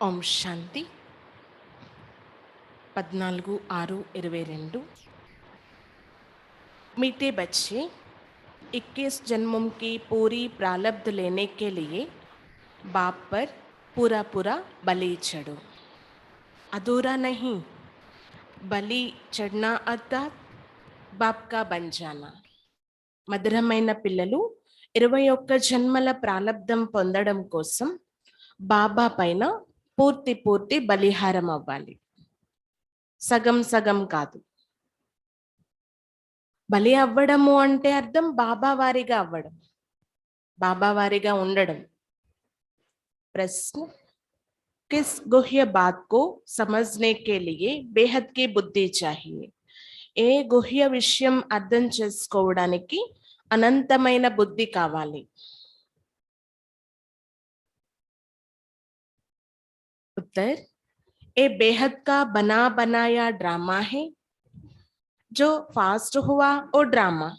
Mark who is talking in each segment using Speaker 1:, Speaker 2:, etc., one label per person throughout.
Speaker 1: ఓం శాంతి 14/6/22। मीठे बच्चे 21 जन्मों की पूरी प्रारब्ध लेने के लिए बाप पर पूरा पूरा बलि चढ़ो। अधूरा नहीं, बलि चढ़ना अर्थात बाप का बन जाना। మధురమైన పిల్లలు 21 జన్మల ప్రాలబ్ధం పొందడం కోసం బాబా పైన పూర్తి బలిహారం అవ్వాలి, సగం సగం కాదు. బలి అవ్వడము అంటే అర్థం బాబా వారిగా అవ్వడం, బాబా వారిగా ఉండడం. ప్రశ్న, किस गुह्य बात को समझने के लिए बेहद की बुद्धि चाहिए? ఏ గుహ్య విషయం అర్థం చేసుకోవడానికి అనంతమైన బుద్ధి కావాలి? उत्तर, ये बेहद का बना बनाया ड्रामा है जो फास्ट हुआ ఓ డ్రామా.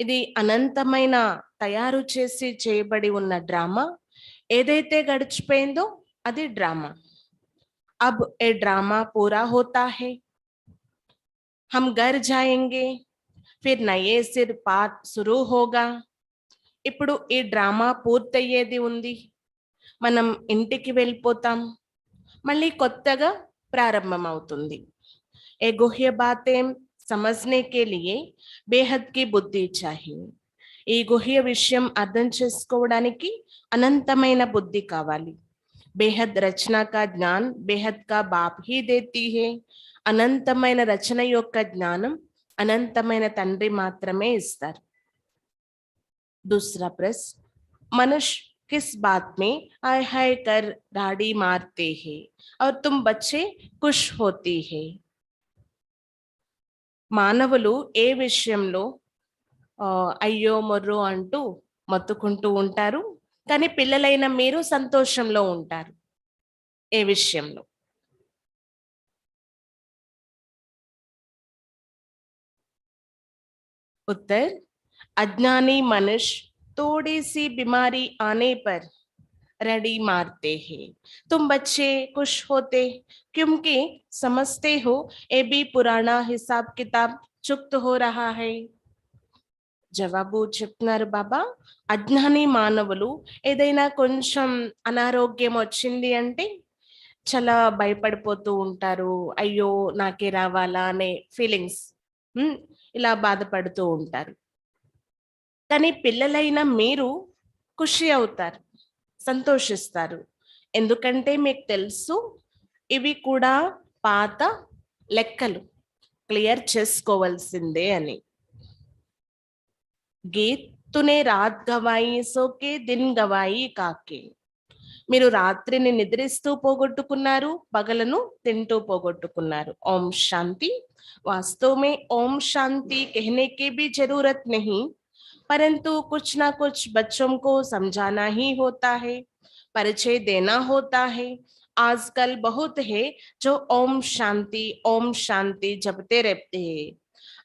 Speaker 1: ఇది అనంతమైన తయారు చేసి చేయబడి ఉన్న డ్రామా. ఏదైతే గడిచిపోయిందో అది డ్రామా. अब ये ड्रामा पूरा होता है, हम घर जाएंगे, फिर नए सिर पाठ शुरू होगा. ఇప్పుడు ఈ డ్రామా పూర్తయ్యేది ఉంది, మనం ఇంటికి వెళ్ళిపోతాం, మళ్ళీ కొత్తగా ప్రారంభం అవుతుంది. ఏ గుహ్య బాతేం సమజ్నే కే లియే బేహద్ కి బుద్ధి చాహియే. ఈ గుహ్య విషయం అర్థం చేసుకోవడానికి అనంతమైన బుద్ధి కావాలి. బేహద్ రచన కా జ్ఞాన్ బేహద్ కా బాప్ హీ దేతీ హే. అనంతమైన రచన యొక్క జ్ఞానం అనంతమైన తండ్రి మాత్రమే ఇస్తారు. दूसरा प्रश्न, मनुष्य किस बात में हाय हाय कर राड़ी मारते हैं और तुम बच्चे खुश होती है? మానవులు ఏ విషయంలో అయ్యో మొర్రో అంటూ మొత్తుకుంటూ ఉంటారు, కానీ పిల్లలైన మీరు సంతోషంలో ఉంటారు? ఏ విషయంలో? उत्तर, अज्ञानी मनुष्य थोड़ी सी बीमारी आने पर रड़ी मारते हैं, तुम बच्चे खुश होते क्योंकि समझते हो ये भी पुराना हिसाब किताब चुक्त हो रहा है. జవాబు చెప్తున్నారు బాబా, అజ్ఞాని మానవులు ఏదైనా కొంచెం అనారోగ్యం వచ్చింది అంటే చాలా భయపడిపోతూ ఉంటారు. అయ్యో నాకే రావాలా అనే ఫీలింగ్స్, ఇలా బాధపడుతూ ఉంటారు. కానీ పిల్లలైన మీరు ఖుషి అవుతారు, సంతోషిస్తారు. ఎందుకంటే మీకు తెలుసు ఇవి కూడా పాత లెక్కలు, క్లియర్ చేసుకోవాల్సిందే అని. గీత్ తునే రాత్ గవాయి సోకే దిన్ గవాయి కాకే. మీరు రాత్రిని నిద్రిస్తూ పోగొట్టుకున్నారు, పగలను తింటూ పోగొట్టుకున్నారు. ఓం శాంతి. वास्तव में ओम शांति कहने की भी जरूरत नहीं, परंतु कुछ ना कुछ बच्चों को समझाना ही होता है, परिचय देना होता है. आजकल बहुत है जो ओम शांति जपते रहते हैं,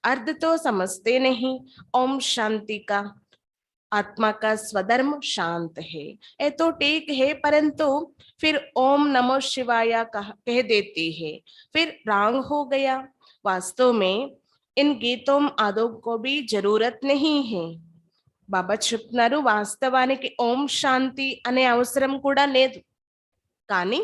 Speaker 1: अर्थ तो समझते नहीं. ओम शांति का आत्मा का स्वधर्म शांत है, ये तो ठीक है, परंतु फिर ओम नमो शिवाय कह देती है, फिर रांग हो गया. वास्तव में इन गीतों आदों को भी जरूरत नहीं है. బాబా చెప్తున్నారు, వాస్తవానికి ఓం శాంతి అనే అవసరం కూడా లేదు, కానీ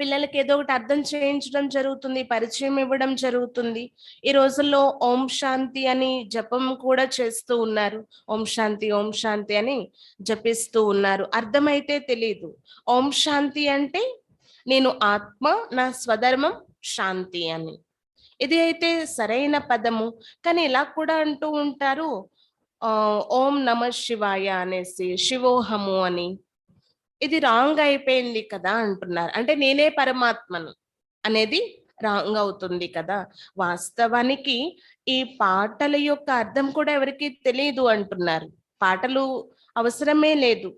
Speaker 1: పిల్లలకి ఏదో ఒకటి అర్థం చేయించడం జరుగుతుంది, పరిచయం ఇవ్వడం జరుగుతుంది. ఈ రోజుల్లో ఓం శాంతి అని జపం కూడా చేస్తూ ఉన్నారు. ఓం శాంతి అని జపిస్తూ ఉన్నారు. అర్థమైతే తెలియదు. ఓం శాంతి అంటే నేను ఆత్మ, నా స్వధర్మం శాంతి అని. ఇది అయితే సరైన పదము, కానీ ఇలా కూడా అంటూ ఉంటారు, ఓం నమ శివాయ అనేసి, శివోహము అని. ఇది రాంగ్ అయిపోయింది కదా అంటున్నారు. అంటే నేనే పరమాత్మను అనేది రాంగ్ అవుతుంది కదా. వాస్తవానికి ఈ పాటల యొక్క అర్థం కూడా ఎవరికి తెలియదు అంటున్నారు. పాటలు అవసరమే లేదు.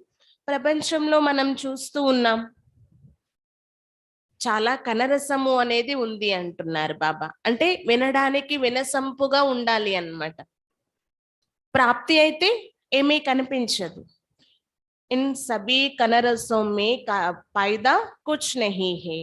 Speaker 1: ప్రపంచంలో మనం చూస్తూ ఉన్నాం, చాలా కనరసము అనేది ఉంది అంటున్నారు బాబా. అంటే వినడానికి వినసంపుగా ఉండాలి అన్నమాట. ప్రాప్తి అయితే ఏమీ కనిపించదు. इन सभी कनरसों में फायदा कुछ नहीं है।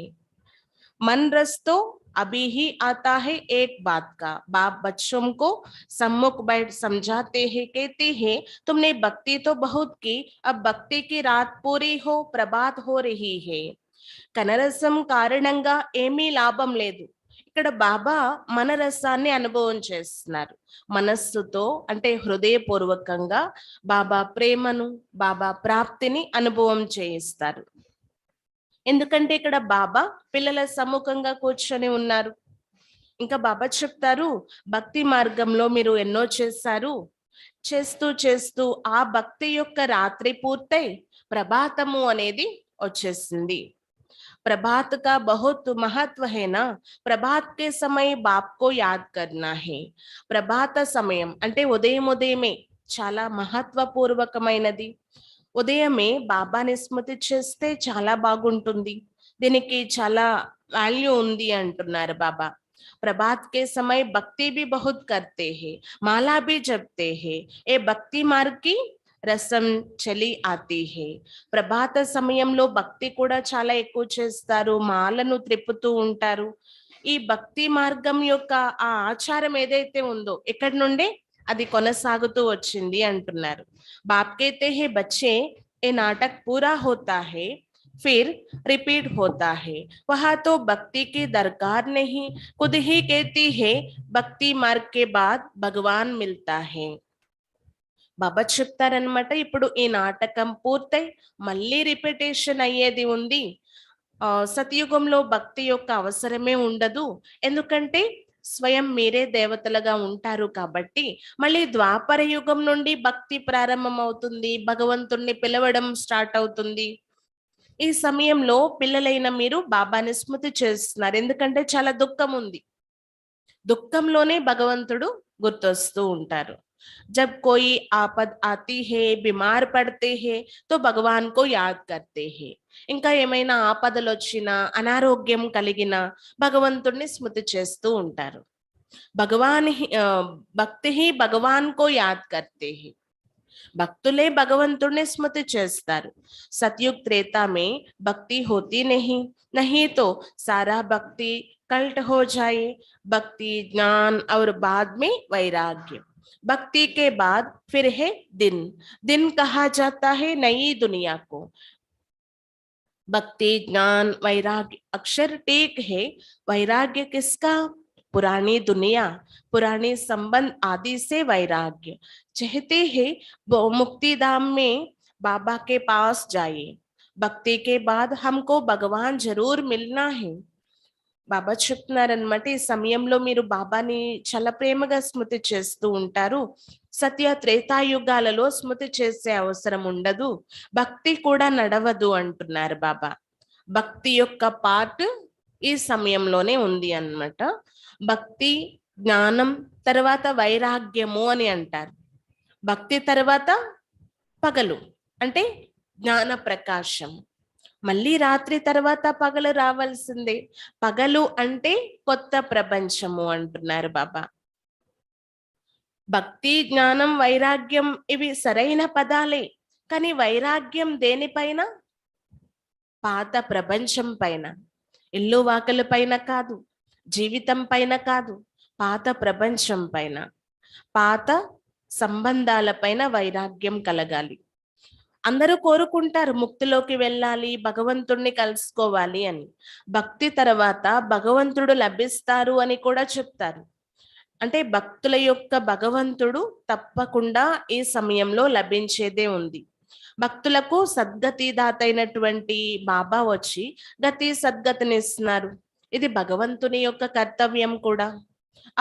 Speaker 1: मन रस तो अभी ही आता है एक बात का। बाप बच्चों को सम्मुख बैठ समझाते हैं, कहते हैं तुमने भक्ति तो बहुत की, अब भक्ति की रात पूरी हो, प्रभात हो रही है। కనరసం కారణంగా ఏమీ లాభం లేదు. ఇక్కడ బాబా మన రసాన్ని అనుభవం చేస్తున్నారు. మనస్సుతో అంటే హృదయపూర్వకంగా బాబా ప్రేమను, బాబా ప్రాప్తిని అనుభవం చేయిస్తారు. ఎందుకంటే ఇక్కడ బాబా పిల్లల సముఖంగా కూర్చొని ఉన్నారు. ఇంకా బాబా చెప్తారు, భక్తి మార్గంలో మీరు ఎన్నో చేశారు, చేస్తూ చేస్తూ ఆ భక్తి యొక్క రాత్రి పూర్తయి ప్రభాతము అనేది వచ్చేసింది. प्रभात का बहुत महत्व है ना. प्रभात के समय बाप को याद करना है. ప్రభాత సమయం అంటే ఉదయమే చాలా మహత్వపూర్వకమైనది. ఉదయమే బాబాని స్మృతి చేస్తే చాలా బాగుంటుంది. దీనికి చాలా వాల్యూ ఉంది అంటున్నారు బాబా. प्रभात के समय भक्ति भी बहुत करते हैं, माला भी जपते हैं. ये भक्ति मार्ग की రసం చలి ఆతి హే. ప్రభాత సమయంలో భక్తి కూడా చాలా ఎక్కువ చేస్తారు, మాలను త్రిప్పుతూ ఉంటారు. ఈ భక్తి మార్గం యొక్క ఆ ఆచారం ఏదైతే ఉందో ఎక్కడి నుండి అది కొనసాగుతూ వచ్చింది అంటున్నారు. బాప్ कहते हैं बच्चे ये नाटक पूरा होता है फिर रिपीट होता है. वहां तो भक्ति की दरकार नहीं, खुद ही कहती है भक्ति मार्ग के बाद भगवान मिलता है. బాబా చెప్తారనమాట, ఇప్పుడు ఈ నాటకం పూర్తయి మళ్ళీ రిపిటేషన్ అయ్యేది ఉంది. సతయుగంలో భక్తి యొక్క అవసరమే ఉండదు, ఎందుకంటే స్వయం మీరే దేవతలుగా ఉంటారు కాబట్టి. మళ్ళీ ద్వాపర యుగం నుండి భక్తి ప్రారంభం అవుతుంది, భగవంతుణ్ణి పిలవడం స్టార్ట్ అవుతుంది. ఈ సమయంలో పిల్లలైన మీరు బాబాని స్మృతి చేస్తున్నారు, ఎందుకంటే చాలా దుఃఖం ఉంది. దుఃఖంలోనే భగవంతుడు గుర్తొస్తూ ఉంటారు. जब कोई आपद आती है, बीमार पड़ते हैं तो भगवान को याद करते हैं. ఇంకా ఏమైనా ఆపదలు వచ్చినా, అనారోగ్యం కలిగిన భగవంతుడిని స్మృతి చేస్తూ ఉంటారు. భక్తి హి భగవాన్ కో యాద్ కర్తే హై. భక్తులే భగవంతుడిని స్మృతి చేస్తారు. సత్యుగ్ త్రేతా మే భక్తి హోతీ నహీ, नहीं तो सारा भक्ति कल्ट हो जाए. भक्ति ज्ञान और बाद में वैराग्य. भक्ति के बाद फिर है दिन. दिन कहा जाता है नई दुनिया को. भक्ति ज्ञान वैराग्य अक्षर टेक है. वैराग्य किसका? पुरानी दुनिया, पुराने संबंध आदि से वैराग्य. चाहते हैं मुक्ति धाम में बाबा के पास जाइए. भक्ति के बाद हमको भगवान जरूर मिलना है. బాబా చెప్తున్నారనమాట, ఈ సమయంలో మీరు బాబాని చాలా ప్రేమగా స్మృతి చేస్తూ ఉంటారు. సత్య త్రేతాయుగాలలో స్మృతి చేసే అవసరం ఉండదు, భక్తి కూడా నడవదు అంటున్నారు బాబా. భక్తి యొక్క పార్ట్ ఈ సమయంలోనే ఉంది అన్నమాట. భక్తి జ్ఞానం తర్వాత వైరాగ్యము అని అంటారు. భక్తి తర్వాత పగలు అంటే జ్ఞాన ప్రకాశం. మళ్ళీ రాత్రి తర్వాత పగలు రావాల్సిందే. పగలు అంటే కొత్త ప్రపంచము అంటున్నారు బాబా. భక్తి జ్ఞానం వైరాగ్యం ఇవి సరైన పదాలే, కానీ వైరాగ్యం దేనిపైన? పాత ప్రపంచం పైన, ఇల్లు వాకల పైన కాదు, జీవితం పైన కాదు, పాత ప్రపంచం పైన, పాత సంబంధాల పైన వైరాగ్యం కలగాలి. అందరూ కోరుకుంటారు ముక్తిలోకి వెళ్ళాలి, భగవంతుడిని కలుసుకోవాలి అని. భక్తి తర్వాత భగవంతుడు లభిస్తారు అని కూడా చెప్తారు. అంటే భక్తుల యొక్క భగవంతుడు తప్పకుండా ఈ సమయంలో లభించేదే ఉంది. భక్తులకు సద్గతి దాతైనటువంటి బాబా వచ్చి గతి సద్గతిని ఇస్తున్నారు. ఇది భగవంతుని యొక్క కర్తవ్యం కూడా.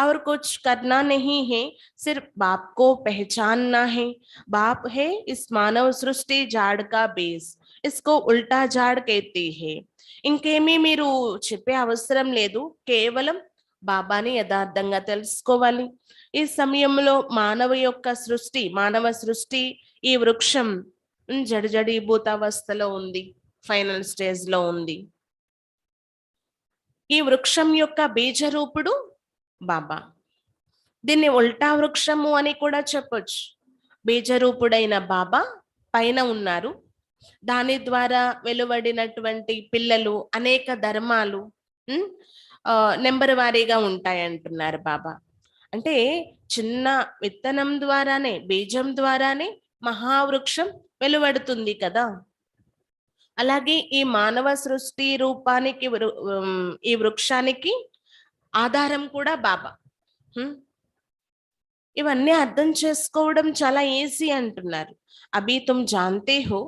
Speaker 1: और कुछ करना नहीं है, सिर्फ बाप को पहचानना है. बाप है इस मानव सृष्टि झाड़ का बेस. इसको उल्टा झाड़ कहते हैं. ఇంకేమీ మీరు చెప్పే అవసరం లేదు, కేవలం బాబాని యథార్థంగా తెలుసుకోవాలి. ఈ సమయంలో మానవ సృష్టి ఈ వృక్షం జడిజడీభూతావస్థలో ఉంది, ఫైనల్ స్టేజ్ లో ఉంది. ఈ వృక్షం యొక్క బీజరూపుడు బాబా. దీన్ని ఉల్టా వృక్షము అని కూడా చెప్పొచ్చు. బీజరూపుడైన బాబా పైన ఉన్నారు, దాని ద్వారా వెలువడినటువంటి పిల్లలు అనేక ధర్మాలు నెంబర్ వారీగా ఉంటాయి అంటున్నారు బాబా. అంటే చిన్న విత్తనం ద్వారానే, బీజం ద్వారానే మహావృక్షం వెలువడుతుంది కదా. అలాగే ఈ మానవ సృష్టి రూపానికి ఈ వృక్షానికి ఆధారం కూడా బాబా. ఇవన్నీ అర్థం చేసుకోవడం చాలా ఈజీ అంటున్నారు. అభి తుమ్ జాన్తే హో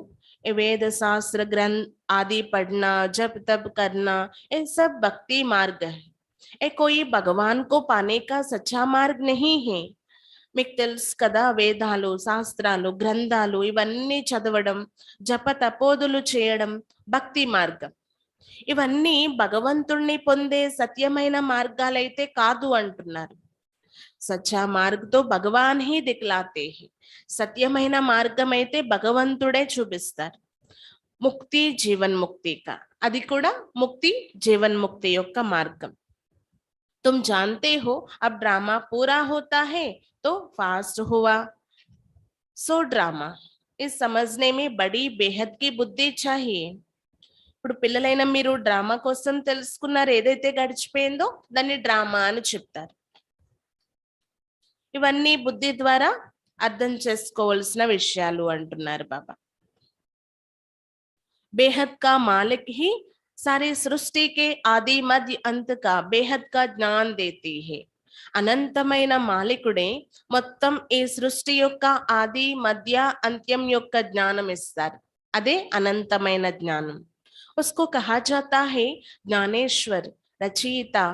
Speaker 1: वेद शास्त्र ग्रंथ आदि पढ़ना, जप तप करना, ये सब भक्ति मार्ग है. ये कोई भगवान को पाने का सच्चा मार्ग नहीं है. మీకు తెలుసు కదా, వేదాలు, శాస్త్రాలు, గ్రంథాలు ఇవన్నీ చదవడం, జప తపోదులు చేయడం భక్తి మార్గం. ఇవన్నీ భగవంతుణ్ణి పొందే సత్యమైన మార్గాలైతే కాదు అంటున్నారు. సచ్చా మార్గతో భగవాన్ హీ దిక్లాతే హీ. సత్యమైన మార్గం అయితే భగవంతుడే చూపిస్తారు. ముక్తి జీవన్ ముక్తి కా, అది కూడా ముక్తి జీవన్ ముక్తి యొక్క మార్గం. तुम जानते हो अब ड्रामा पूरा होता है तो फास्ट हुआ, सो ड्रामा. इस समझने में बड़ी बेहद की बुद्धि चाहिए. ఇప్పుడు పిల్లలైన మీరు డ్రామా కోసం తెలుసుకున్నారు, ఏదైతే గడిచిపోయిందో దాన్ని డ్రామా అని చెప్తారు. ఇవన్నీ బుద్ధి ద్వారా అర్థం చేసుకోవాల్సిన విషయాలు అంటున్నారు బాబా. బేహద్ కా మాలిక్ హీ सारी सृष्टि के आदि मध्य अंत का बेहद का ज्ञान देती है. అనంతమైన మాలికుడే మొత్తం ఈ సృష్టి యొక్క ఆది మధ్య అంత్యం యొక్క జ్ఞానం ఇస్తారు. అదే అనంతమైన జ్ఞానం. उसको कहा जाता है ज्ञानेश्वर रचयिता.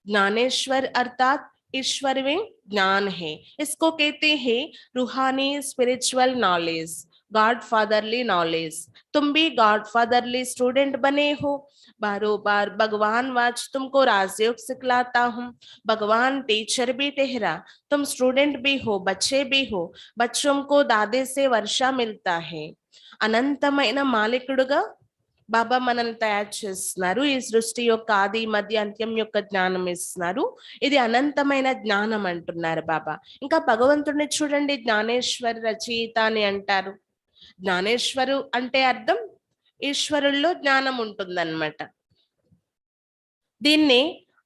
Speaker 1: ज्ञानेश्वर अर्थात ईश्वर में ज्ञान है. इसको कहते हैं रूहानी spiritual knowledge, God fatherly knowledge. तुम भी गॉड फादरली स्टूडेंट बने हो. बारों बार भगवान वाच तुमको राजयोग सिखलाता हूँ. भगवान टीचर भी ठहरा, तुम स्टूडेंट भी हो, बच्चे भी हो. बच्चों को दादे से वर्षा मिलता है. అనంతమైన మాలికుడుగా బాబా మనల్ని తయారు చేస్తున్నారు. ఈ సృష్టి యొక్క ఆది మధ్య అంత్యం యొక్క జ్ఞానం ఇస్తున్నారు. ఇది అనంతమైన జ్ఞానం అంటున్నారు బాబా. ఇంకా భగవంతుడిని చూడండి, జ్ఞానేశ్వర్ రచయిత అని అంటారు. జ్ఞానేశ్వరు అంటే అర్థం ఈశ్వరుల్లో జ్ఞానం ఉంటుందన్నమాట. దీన్ని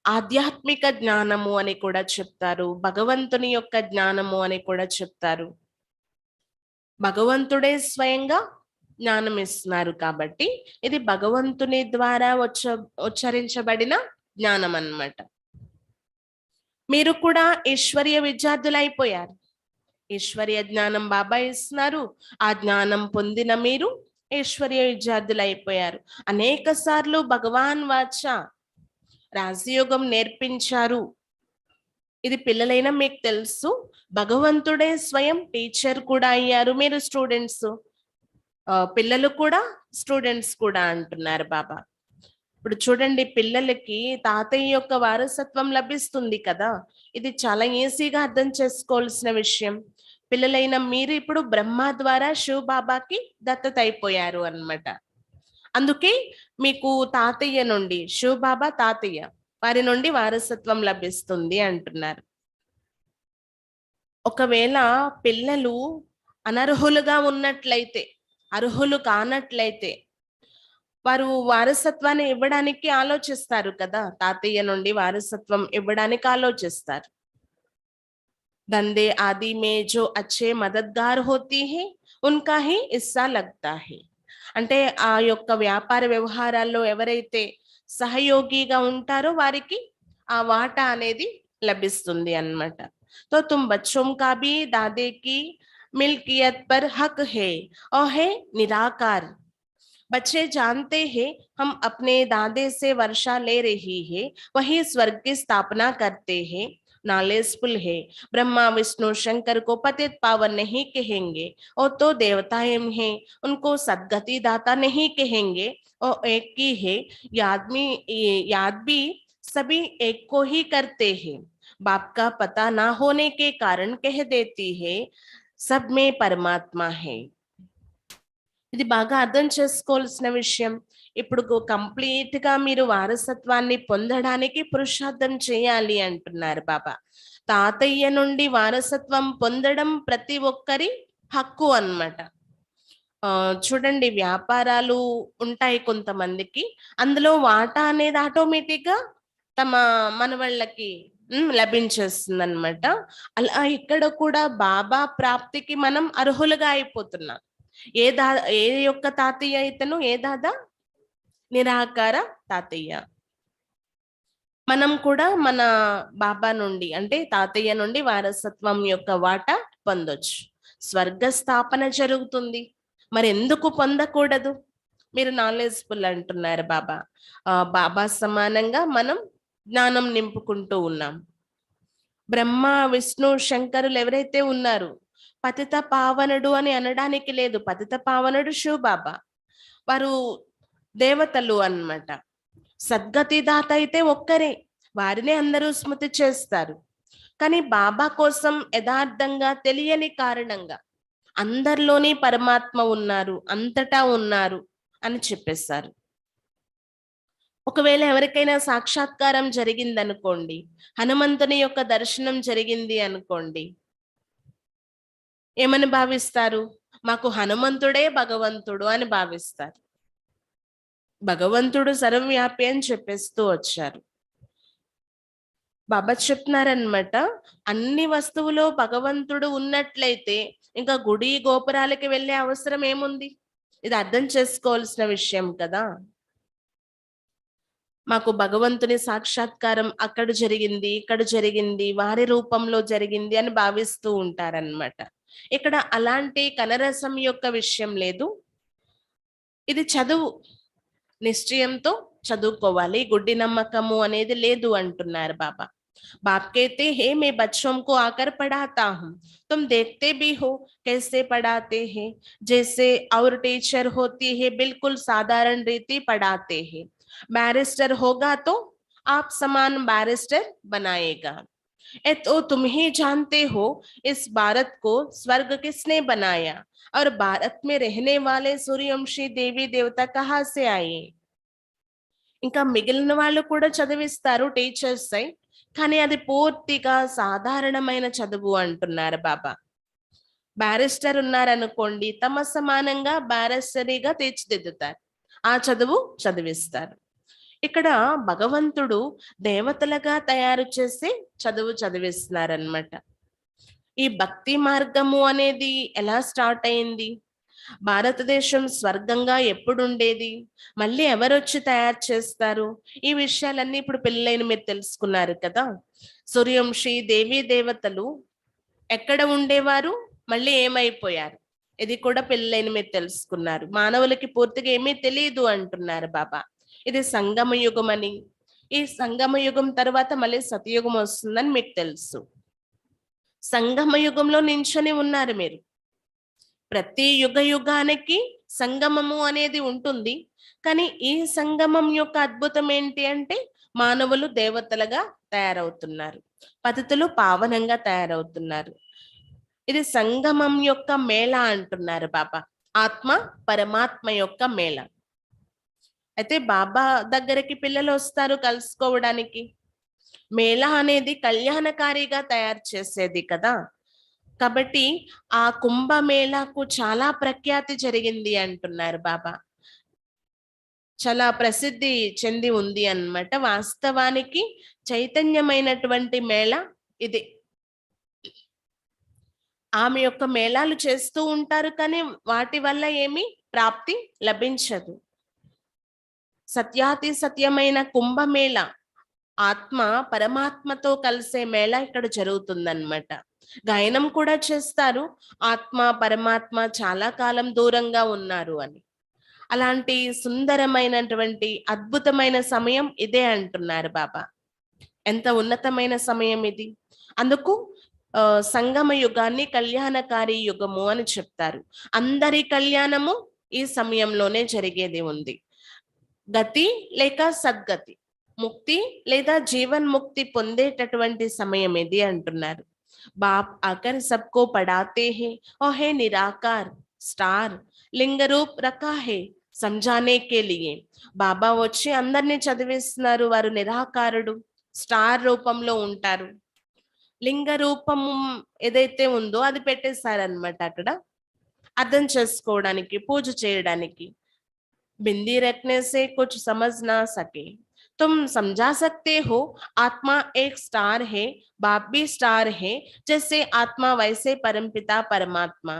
Speaker 1: ఆధ్యాత్మిక జ్ఞానము అని కూడా చెప్తారు, భగవంతుని యొక్క జ్ఞానము అని కూడా చెప్తారు. భగవంతుడే స్వయంగా జ్ఞానం ఇస్తున్నారు కాబట్టి ఇది భగవంతుని ద్వారా ఉచ్చరించబడిన జ్ఞానం అన్నమాట. మీరు కూడా ఈశ్వర్య విద్యార్థులు అయిపోయారు. ఈశ్వర్య జ్ఞానం బాబా ఇస్తున్నారు. ఆ జ్ఞానం పొందిన మీరు ఈశ్వర్య విద్యార్థులు అయిపోయారు. అనేక సార్లు భగవాన్ వాచ రాజయోగం నేర్పించారు. ఇది పిల్లలైనా మీకు తెలుసు. భగవంతుడే స్వయం టీచర్ కూడా అయ్యారు. మీరు స్టూడెంట్స్, పిల్లలు కూడా స్టూడెంట్స్ కూడా అంటున్నారు బాబా. ఇప్పుడు చూడండి, పిల్లలకి తాతయ్య యొక్క వారసత్వం లభిస్తుంది కదా. ఇది చాలా ఈజీగా అర్థం చేసుకోవాల్సిన విషయం. పిల్లలైన మీరు ఇప్పుడు బ్రహ్మ ద్వారా శివ బాబాకి దత్తత అయిపోయారు అన్నమాట. అందుకే మీకు తాతయ్య నుండి, శివ బాబా తాతయ్య, వారి నుండి వారసత్వం లభిస్తుంది అంటున్నారు. ఒకవేళ పిల్లలు అనర్హులుగా ఉన్నట్లయితే, అర్హులు కానట్లయితే వారు వారసత్వాన్ని ఇవ్వడానికి ఆలోచిస్తారు కదా. తాతయ్య నుండి వారసత్వం ఇవ్వడానికి ఆలోచిస్తారు. దందే ఆది మే జో అచ్చే మదద్గార్ హోతీ హై ఉన్కా హీ హిస్సా లగ్తా హై. అంటే ఆ యొక్క వ్యాపార వ్యవహారాల్లో ఎవరైతే సహయోగిగా ఉంటారో వారికి ఆ వాటా అనేది లభిస్తుంది అన్నమాట. तो तुम बच्चों का भी दादे की मिल्कियत पर हक है और है निराकार. बच्चे जानते हैं हम अपने दादे से वर्षा ले रही है, वही स्वर्ग की स्थापना करते हैं. नॉलेजफुल है. ब्रह्मा विष्णु शंकर को पतित पावन नहीं कहेंगे, और तो देवताएं हैं, उनको सदगति दाता नहीं कहेंगे. और एक ही है, याद भी सभी एक को ही करते हैं. बाप का पता ना होने के कारण कह देती है सब में परमात्मा है. ఇది బాగా అర్థం చేసుకోవాల్సిన విషయం. ఇప్పుడు కంప్లీట్ గా మీరు వారసత్వాన్ని పొందడానికి పురుషార్థం చేయాలి అంటున్నారు బాబా. తాతయ్య నుండి వారసత్వం పొందడం ప్రతి ఒక్కరి హక్కు అన్నమాట. చూడండి, వ్యాపారాలు ఉంటాయి కొంతమందికి. అందులో వాటా అనేది ఆటోమేటిక్‌గా తమ మనవళ్ళకి లభించేస్తుందనమాట. అలా ఇక్కడ కూడా బాబా ప్రాప్తికి మనం అర్హులుగా అయిపోతున్నాం. ఏ దా ఏ యొక్క తాతయ్య ఇతను? ఏ దాదా? నిరాకార తాతయ్య. మనం కూడా మన బాబా నుండి అంటే తాతయ్య నుండి వారసత్వం యొక్క వాటా పొందొచ్చు. స్వర్గ స్థాపన జరుగుతుంది. మరి ఎందుకు పొందకూడదు? మీరు నాలెడ్జ్‌ఫుల్ అంటున్నారు బాబా. బాబా సమానంగా మనం జ్ఞానం నింపుకుంటూ ఉన్నాం. బ్రహ్మ, విష్ణు, శంకరులు ఎవరైతే ఉన్నారు, పతిత పావనుడు అని అనడానికి లేదు. పతిత పావనుడు శివ్ బాబా. వారు దేవతలు అన్నమాట. సద్గతి దాత అయితే ఒక్కరే. వారినే అందరూ స్మృతి చేస్తారు. కానీ బాబా కోసం యథార్థంగా తెలియని కారణంగా అందరిలోని పరమాత్మ ఉన్నారు, అంతటా ఉన్నారు అని చెప్పేశారు. ఒకవేళ ఎవరికైనా సాక్షాత్కారం జరిగిందనుకోండి, హనుమంతుని యొక్క దర్శనం జరిగింది అనుకోండి, ఏమని భావిస్తారు? మాకు హనుమంతుడే భగవంతుడు అని భావిస్తారు. భగవంతుడు సర్వవ్యాపి అని చెప్పేస్తూ వచ్చారు. బాబా చెప్తున్నారనమాట, అన్ని వస్తువులో భగవంతుడు ఉన్నట్లయితే ఇంకా గుడి గోపురాలకి వెళ్ళే అవసరం ఏముంది? ఇది అర్థం చేసుకోవాల్సిన విషయం కదా. మాకు భగవంతుని సాక్షాత్కారం అక్కడ జరిగింది, ఇక్కడ జరిగింది, వారి రూపంలో జరిగింది అని భావిస్తూ ఉంటారన్నమాట. ఇక్కడ అలాంటి కనరసం యొక్క విషయం లేదు. ఇది చదువు, నిశ్చయంతో చదువుకోవాలి. గుడ్డి నమ్మకము అనేది లేదు అంటున్నారు బాబా. बाप कहते हैं मैं बच्चों को आकर पढ़ाता हूँ, तुम देखते भी हो कैसे पढ़ाते हैं, जैसे और टीचर होती है बिल्कुल साधारण रीति पढ़ाते हैं। बैरिस्टर होगा तो आप समान बैरिस्टर बनाएगा। ये तो तुम ही जानते हो इस भारत को स्वर्ग किसने बनाया और भारत में रहने वाले सूर्यवंशी देवी देवता कहाँ से आए। ఇంకా మిగిలిన వాళ్ళు కూడా చదివిస్తారు టీచర్స్ అయి, కానీ అది పూర్తిగా సాధారణమైన చదువు అంటున్నారు బాబా. బ్యారిస్టర్ ఉన్నారనుకోండి, తమ సమానంగా బ్యారిస్టరీగా తీర్చిదిద్దుతారు, ఆ చదువు చదివిస్తారు. ఇక్కడ భగవంతుడు దేవతలుగా తయారు చేసి చదువు చదివిస్తున్నారనమాట. ఈ భక్తి మార్గము అనేది ఎలా స్టార్ట్ అయింది? భారతదేశం స్వర్గంగా ఎప్పుడు ఉండేది? మళ్ళీ ఎవరొచ్చి తయారు చేస్తారు? ఈ విషయాలన్నీ ఇప్పుడు పెళ్ళైన మీరు తెలుసుకున్నారు కదా. సూర్యవంశీ దేవీ దేవతలు ఎక్కడ ఉండేవారు, మళ్ళీ ఏమైపోయారు? ఇది కూడా పెళ్ళైన మీరు తెలుసుకున్నారు. మానవులకి పూర్తిగా ఏమీ తెలియదు అంటున్నారు బాబా. ఇది సంగమ యుగం అని. ఈ సంగమ యుగం తర్వాత మళ్ళీ సతయుగం వస్తుందని మీకు తెలుసు. సంగమ యుగంలో నించొని ఉన్నారు మీరు. ప్రతి యుగ యుగానికి సంగమము అనేది ఉంటుంది. కానీ ఈ సంగమం యొక్క అద్భుతం ఏంటి అంటే, మానవులు దేవతలుగా తయారవుతున్నారు, పతితులు పావనంగా తయారవుతున్నారు. ఇది సంగమం యొక్క మేళ అంటున్నారు బాబా. ఆత్మ పరమాత్మ యొక్క మేళ. అయితే బాబా దగ్గరికి పిల్లలు వస్తారు కలుసుకోవడానికి. మేళ అనేది కళ్యాణకారిగా తయారు చేసేది కదా. కాబట్టి ఆ కుంభమేళాకు చాలా ప్రఖ్యాతి జరిగింది అంటున్నారు బాబా. చాలా ప్రసిద్ధి చెంది ఉంది అన్నమాట. వాస్తవానికి చైతన్యమైనటువంటి మేళ ఇది. ఆమె యొక్క మేళాలు చేస్తూ ఉంటారు, కానీ వాటి వల్ల ఏమి ప్రాప్తి లభించదు. సత్యాతి సత్యమైన కుంభమేళ, ఆత్మ పరమాత్మతో కలిసే మేళ ఇక్కడ జరుగుతుందన్నమాట. గాయనం కూడా చేస్తారు, ఆత్మ పరమాత్మ చాలా కాలం దూరంగా ఉన్నారు అని. అలాంటి సుందరమైనటువంటి అద్భుతమైన సమయం ఇదే అంటున్నారు బాబా. ఎంత ఉన్నతమైన సమయం ఇది. అందుకు సంగమ యుగాన్ని కళ్యాణకారి యుగము అని చెప్తారు. అందరి కళ్యాణము ఈ సమయంలోనే జరిగేది ఉంది. గతి లేక సద్గతి, ముక్తి లేదా జీవన్ ముక్తి పొందేటటువంటి సమయం ఇది అంటున్నారు. बाप आकर सबको पढ़ाते हैं और है निराकार स्टार लिंग रूप रखा है समझाने के लिए। బాబా వచ్చి అందరినీ చదివిస్తున్నారు. వారు నిరాకారుడు, స్టార్ రూపంలో ఉంటారు. లింగ రూపము ఏదైతే ఉందో అది పెట్టేశారనమాట అక్కడ. అర్థం చేసుకోవడానికి, పూజ చేయడానికి। बिंदी रखने से कुछ समझ ना सके, तुम समझा सकते हो आत्मा एक स्टार है, बाप भी स्टार है, जैसे आत्मा वैसे परमपिता परमात्मा।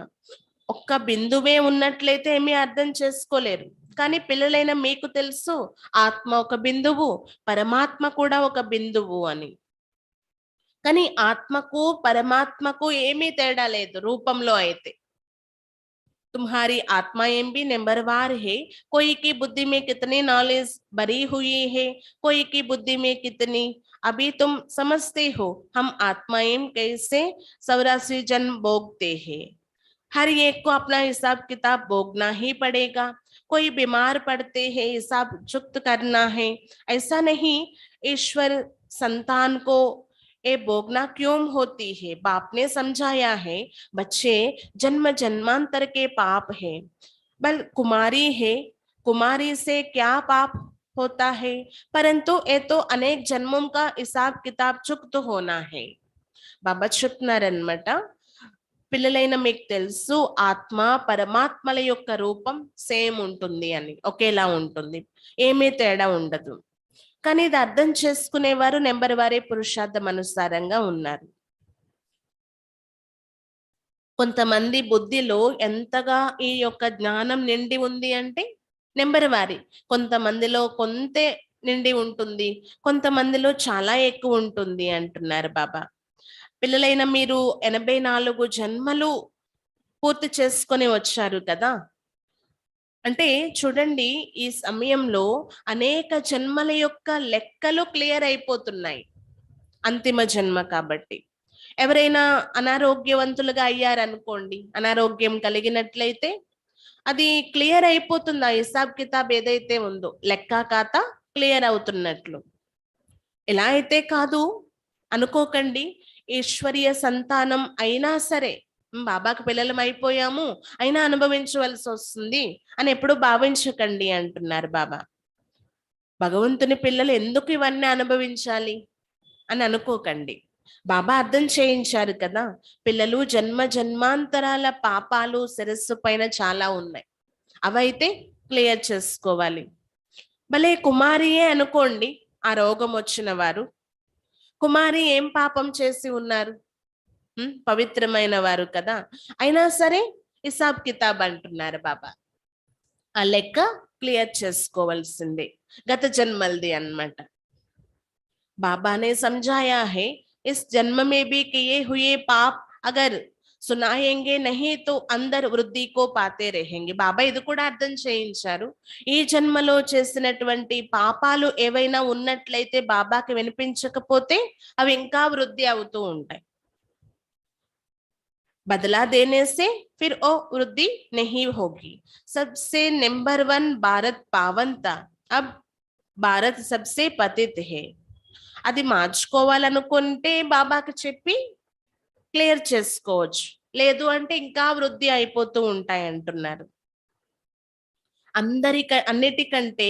Speaker 1: ఒక్క బిందువే ఉన్నట్లయితే ఏమీ అర్థం చేసుకోలేరు, కానీ పిల్లలైన మీకు తెలుసు ఆత్మ ఒక బిందువు, పరమాత్మ కూడా ఒక బిందువు అని। కానీ ఆత్మకు పరమాత్మకు ఏమీ తేడా లేదు రూపంలో అయితే। तुम्हारी आत्माएं भी नंबरवार है, कोई की बुद्धि में कितनी नॉलेज भरी हुई है, कोई की बुद्धि में कितनी। अभी तुम समझते हो हम आत्माएं कैसे 84 जन्म भोगते हैं। हर एक को अपना हिसाब किताब भोगना ही पड़ेगा। कोई बीमार पड़ते हैं हिसाब चुक्त करना है, ऐसा नहीं। ईश्वर संतान को ये भोगना क्यों होती है, बाप ने समझाया है। बच्चे जन्म जन्मांतर के पाप है, बल कुमारी है, कुमारी से क्या पाप होता है, परंतु ये तो अनेक जन्मों का हिसाब किताब चुक्त होना है। बाबा చెప్తున్నారన్నమాట, పిల్లలైన మీకు తెలుసు ఆత్మ పరమాత్మల యొక్క రూపం సేమ్ ఉంటుంది అని, ఒకేలా ఉంటుంది, ఏమీ తేడా ఉండదు। కానీ ఇది అర్థం చేసుకునేవారు నెంబర్ వారే పురుషార్థం అనుసారంగా ఉన్నారు। కొంతమంది బుద్ధిలో ఎంతగా ఈ యొక్క జ్ఞానం నిండి ఉంది అంటే నెంబర్ వారి, కొంతమందిలో కొంతే నిండి ఉంటుంది, కొంతమందిలో చాలా ఎక్కువ ఉంటుంది అంటున్నారు బాబా। పిల్లలైన మీరు 84 జన్మలు పూర్తి చేసుకొని వచ్చారు కదా, అంటే చూడండి ఈ సమయంలో అనేక జన్మల యొక్క లెక్కలు క్లియర్ అయిపోతున్నాయి, అంతిమ జన్మ కాబట్టి। ఎవరైనా అనారోగ్యవంతులుగా అయ్యారనుకోండి, అనారోగ్యం కలిగినట్లయితే అది క్లియర్ అయిపోతుంది, ఆ హిసాబ్ కితాబ్ ఏదైతే ఉందో లెక్క ఖాతా క్లియర్ అవుతున్నట్లు। ఎలా అయితే కాదు అనుకోకండి, ఈశ్వరీయ సంతానం అయినా సరే బాబాకు పిల్లలం అయిపోయాము అయినా అనుభవించవలసి వస్తుంది అని ఎప్పుడు భావించకండి అంటున్నారు బాబా। భగవంతుని పిల్లలు ఎందుకు ఇవన్నీ అనుభవించాలి అని అనుకోకండి, బాబా అర్థం చేయించారు కదా, పిల్లలు జన్మ జన్మాంతరాల పాపాలు శిరస్సు పైన చాలా ఉన్నాయి, అవైతే క్లియర్ చేసుకోవాలి। భలే కుమారియే అనుకోండి, ఆ రోగం వచ్చిన వారు కుమారి ఏం పాపం చేసి ఉన్నారు, పవిత్రమైన వారు కదా, అయినా సరే హిసాబ్ కితాబ్ అంటున్నారు బాబా, ఆ లెక్క క్లియర్ చేసుకోవాల్సిందే, గత జన్మల్ది అన్నమాట। बाबा ने समझाया है इस जन्म में भी किए हुए पाप अगर సునాయంగే नहीं तो अंदर వృద్ధి को पाते रहेंगे। బాబా ఇది కూడా అర్థం చేయించారు, ఈ జన్మలో చేసినటువంటి పాపాలు ఏవైనా ఉన్నట్లయితే బాబాకి వినిపించకపోతే అవి ఇంకా వృద్ధి అవుతూ ఉంటాయి। बदला देने से फिर वो वृद्धि नहीं होगी। सबसे नंबर 1 भारत पावनता, अब भारत सबसे पतित है। అది మార్చుకోవాలనుకుంటే బాబాకి చెప్పి క్లియర్ చేసుకోవచ్చు, లేదు అంటే ఇంకా వృద్ధి అయిపోతూ ఉంటాయి అంటున్నారు। అన్నిటికంటే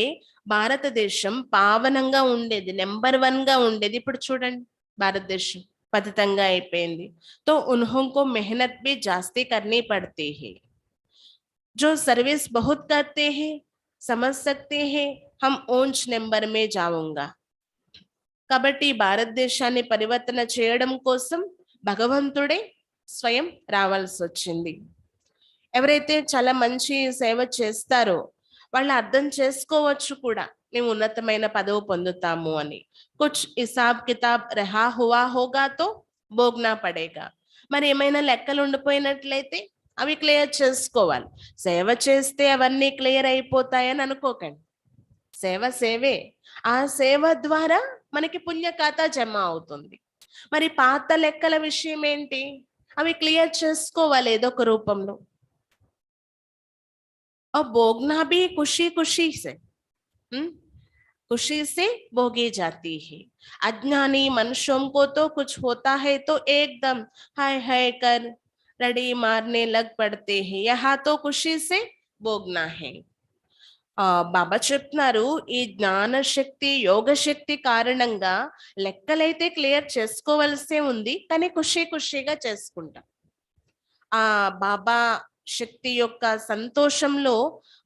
Speaker 1: భారతదేశం పావనంగా ఉండేది, నెంబర్ 1 గా ఉండేది, ఇప్పుడు చూడండి భారతదేశం పతితంగా అయిపోయింది। तो उन्हों को मेहनत भी जास्ती करनी पड़ती है, जो सर्विस बहुत करते हैं समझ सकते हैं हम ऊंच नंबर में जाऊंगा। కాబట్టి భారతదేశాన్ని పరివర్తన చేయడం కోసం భగవంతుడే స్వయం రావాల్సి వచ్చింది। ఎవరైతే చాలా మంచి సేవ చేస్తారో వాళ్ళు అర్థం చేసుకోవచ్చు కూడా మేము ఉన్నతమైన పదవి పొందుతాము అని। కుచ్ హిసాబ్ కితాబ్ రహా హువా హోగా తో భోగ్నా పడేగా, మరి ఏమైనా లెక్కలు ఉండిపోయినట్లయితే అవి క్లియర్ చేసుకోవాలి। సేవ చేస్తే అవన్నీ క్లియర్ అయిపోతాయని అనుకోకండి, సేవ సేవే, ఆ సేవ ద్వారా మనకి పుణ్య ఖాతా జమ అవుతుంది। మరి పాత లెక్కల విషయం ఏంటి, అవి క్లియర్ చేసుకోవాలి ఏదో ఒక రూపంలో। और भोगना भी खुशी खुशी से, खुशी से भोगी जाती है। अज्ञानी मनुष्यों को तो कुछ होता है तो एकदम हाय हाय कर रड़ी मारने लग पड़ते हैं, यहाँ तो खुशी से भोगना है। బాబా చెప్తున్నారు ఈ జ్ఞాన శక్తి యోగ శక్తి కారణంగా లెక్కలైతే క్లియర్ చేసుకోవలసే ఉంది, కానీ ఖుషీగా చేసుకుంటాం। ఆ బాబా శక్తి యొక్క సంతోషంలో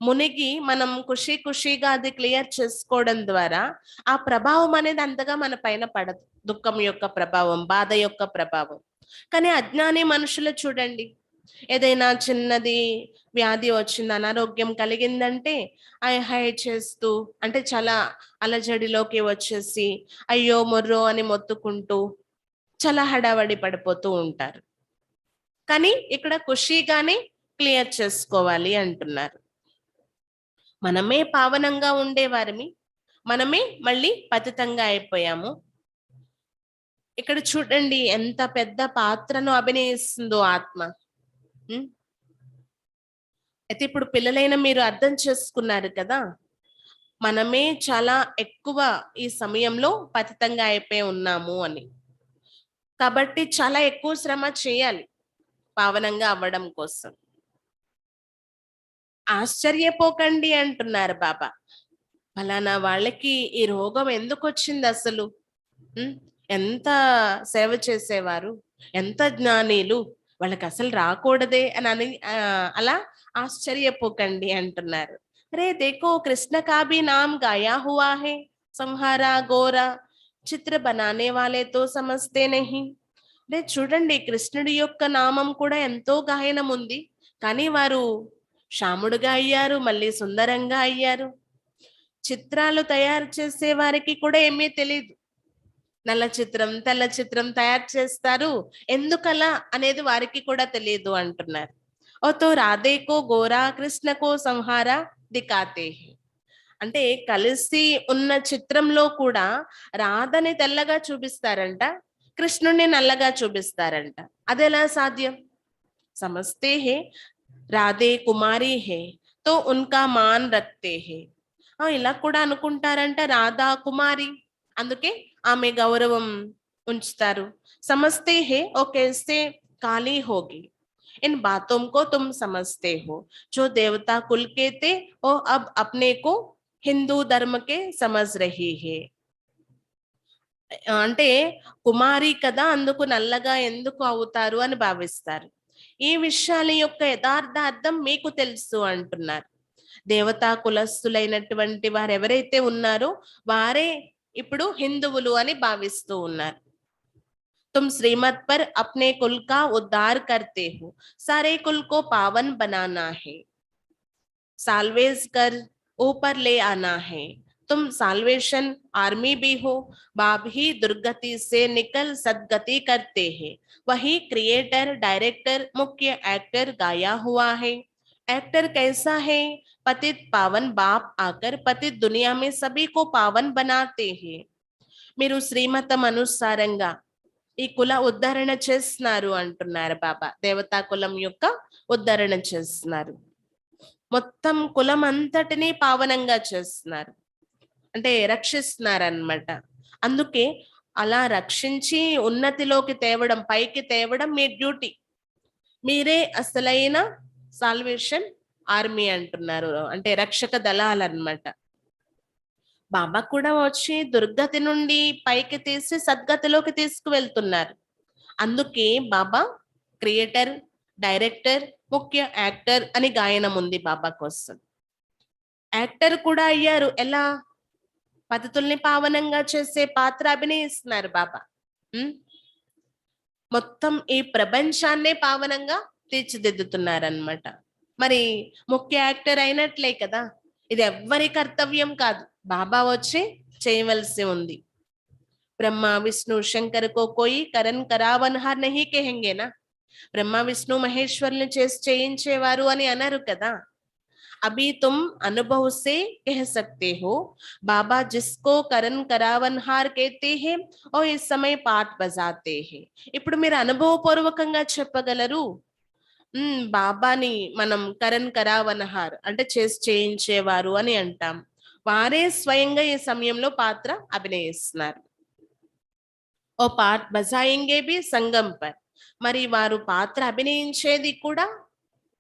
Speaker 1: మునిగి మనం ఖుషీగా అది క్లియర్ చేసుకోవడం ద్వారా ఆ ప్రభావం అనేది అంతగా మన పైన పడదు. దుఃఖం యొక్క ప్రభావం, బాధ యొక్క ప్రభావం. కానీ అజ్ఞాని మనుషులు చూడండి, ఏదైనా చిన్నది వ్యాధి వచ్చింది, అనారోగ్యం కలిగిందంటే హై చేస్తూ, అంటే చాలా అలజడిలోకి వచ్చేసి అయ్యో మొర్రో అని మొత్తుకుంటూ చాలా హడావడి పడిపోతూ ఉంటారు. కానీ ఇక్కడ ఖుషీగానే క్లియర్ చేసుకోవాలి అంటున్నారు. మనమే పావనంగా ఉండేవారిని మనమే మళ్ళీ పతితంగా అయిపోయాము. ఇక్కడ చూడండి ఎంత పెద్ద పాత్రను అభినయిస్తుందో ఆత్మ. అయితే ఇప్పుడు పిల్లలైన మీరు అర్థం చేసుకున్నారు కదా, మనమే చాలా ఎక్కువ ఈ సమయంలో పతితంగా అయిపోయి ఉన్నాము అని. కాబట్టి చాలా ఎక్కువ శ్రమ చేయాలి పావనంగా అవ్వడం కోసం. ఆశ్చర్యపోకండి అంటున్నారు బాబా. ఫలానా వాళ్ళకి ఈ రోగం ఎందుకు వచ్చింది అసలు? ఎంత సేవ చేసేవారు, ఎంత జ్ఞానీలు, వాళ్ళకి అసలు రాకూడదే అని అలా ఆశ్చర్యపోకండి అంటున్నారు. రే దేఖో కృష్ణ కా భీ నామ్ గాయా హువా హై, సంహారా గోరా చిత్ర బనానే వాలే తో సమస్తే నహీ. రే చూడండి, కృష్ణుడి యొక్క నామం కూడా ఎంతో గాయనం ఉంది, కానీ వారు శ్యాముడుగా అయ్యారు, మళ్ళీ సుందరంగా అయ్యారు. చిత్రాలు తయారు చేసే వారికి కూడా ఏమీ తెలియదు. నల్ల చిత్రం, తెల్ల చిత్రం తయారు చేస్తారు, ఎందుకలా అనేది వారికి కూడా తెలియదు అంటున్నారు. ఓ తో రాధేకో గోరా కృష్ణకో సంహారా దికాతే. అంటే కలిసి ఉన్న చిత్రంలో కూడా రాధని తెల్లగా చూపిస్తారంట, కృష్ణుడిని నల్లగా చూపిస్తారంట. అదెలా సాధ్యం? సమస్తే హే రాధే కుమారి హే తో ఉన్కా మాన్ రక్తే హే. ఇలా కూడా అనుకుంటారంట, రాధా కుమారి, అందుకే ఆమె గౌరవం ఉంచుతారు. సమస్తే హే ఓ कैसे काली होगी, इन बातों को तुम समझते हो, जो देवता कुल के थे वो अब अपने को హిందూ ధర్మకే సమజ్ రహీ హే. అంటే కుమారి కదా, అందుకు నల్లగా ఎందుకు అవుతారు అని భావిస్తారు. ఈ విషయాల యొక్క యథార్థ అర్థం మీకు తెలుసు అంటున్నారు. దేవతా కులస్తులైనటువంటి వారు ఎవరైతే ఉన్నారో వారే ఇప్పుడు హిందువులు అని భావిస్తూ ఉన్నారు. तुम श्रीमत पर अपने कुल का उद्धार करते हो, सारे कुल को पावन बनाना है, साल्वेज कर ऊपर ले आना है. तुम साल्वेशन आर्मी भी हो, बाप ही दुर्गति से निकल सदगति करते हैं. वही क्रिएटर, डायरेक्टर, मुख्य एक्टर गाया हुआ है. एक्टर कैसा है? पतित पावन बाप आकर पतित दुनिया में सभी को पावन बनाते हैं. మీరు శ్రీమతం అనుసారంగా ఈ కుల ఉద్ధరణ చేస్తున్నారు అంటున్నారు బాబా. దేవతా కులం యొక్క ఉద్ధరణ చేస్తున్నారు, మొత్తం కులం అంతటినీ పావనంగా చేస్తున్నారు, అంటే రక్షిస్తున్నారు అన్నమాట. అందుకే అలా రక్షించి ఉన్నతిలోకి తేవడం, పైకి తేవడం మీ డ్యూటీ. మీరే అసలైన సాల్వేషన్ ఆర్మీ అంటున్నారు, అంటే రక్షక దళాలన్నమాట. బాబా కూడా వచ్చి దుర్గతి నుండి పైకి తీసి సద్గతిలోకి తీసుకువెళ్తున్నారు. అందుకే బాబా క్రియేటర్, డైరెక్టర్, ముఖ్య యాక్టర్ అని గాయనం ఉంది బాబా కోసం. యాక్టర్ కూడా అయ్యారు. ఎలా? పతితుల్ని పావనంగా చేసే పాత్ర అభినయిస్తున్నారు బాబా. మొత్తం ఈ ప్రపంచాన్నే పావనంగా తీర్చిదిద్దుతున్నారన్నమాట. మరి ముఖ్య యాక్టర్ అయినట్లే కదా. ఇది ఎవ్వరి కర్తవ్యం కాదు, బాబా వచ్చి చేయవలసి ఉంది. బ్రహ్మ విష్ణు శంకర్ కో కోయి కరణ్ కరావన్హార్ నహీ కహెంగేనా. బ్రహ్మ విష్ణు మహేశ్వరుని చేయించేవారు అని అన్నారు కదా. అభి తుమ్ అనుభవ్ సే కహ సక్తే హో, బాబా జిస్కో కరణ్ కరావన్హార్ कहते हैं और इस समय पाठ बजाते हैं. ఇప్పుడు మీరు అనుభవపూర్వకంగా చెప్పగలరు, బాబాని మనం కరణ్ కరావన్హార్ అంటే చేయించేవారు అని అంటాం. వారే స్వయంగా ఈ సమయంలో పాత్ర అభినయిస్తున్నారు. ఓ పాఠ్ బజాయింగే బి సంగం పర్. మరి వారు పాత్ర అభినయించేది కూడా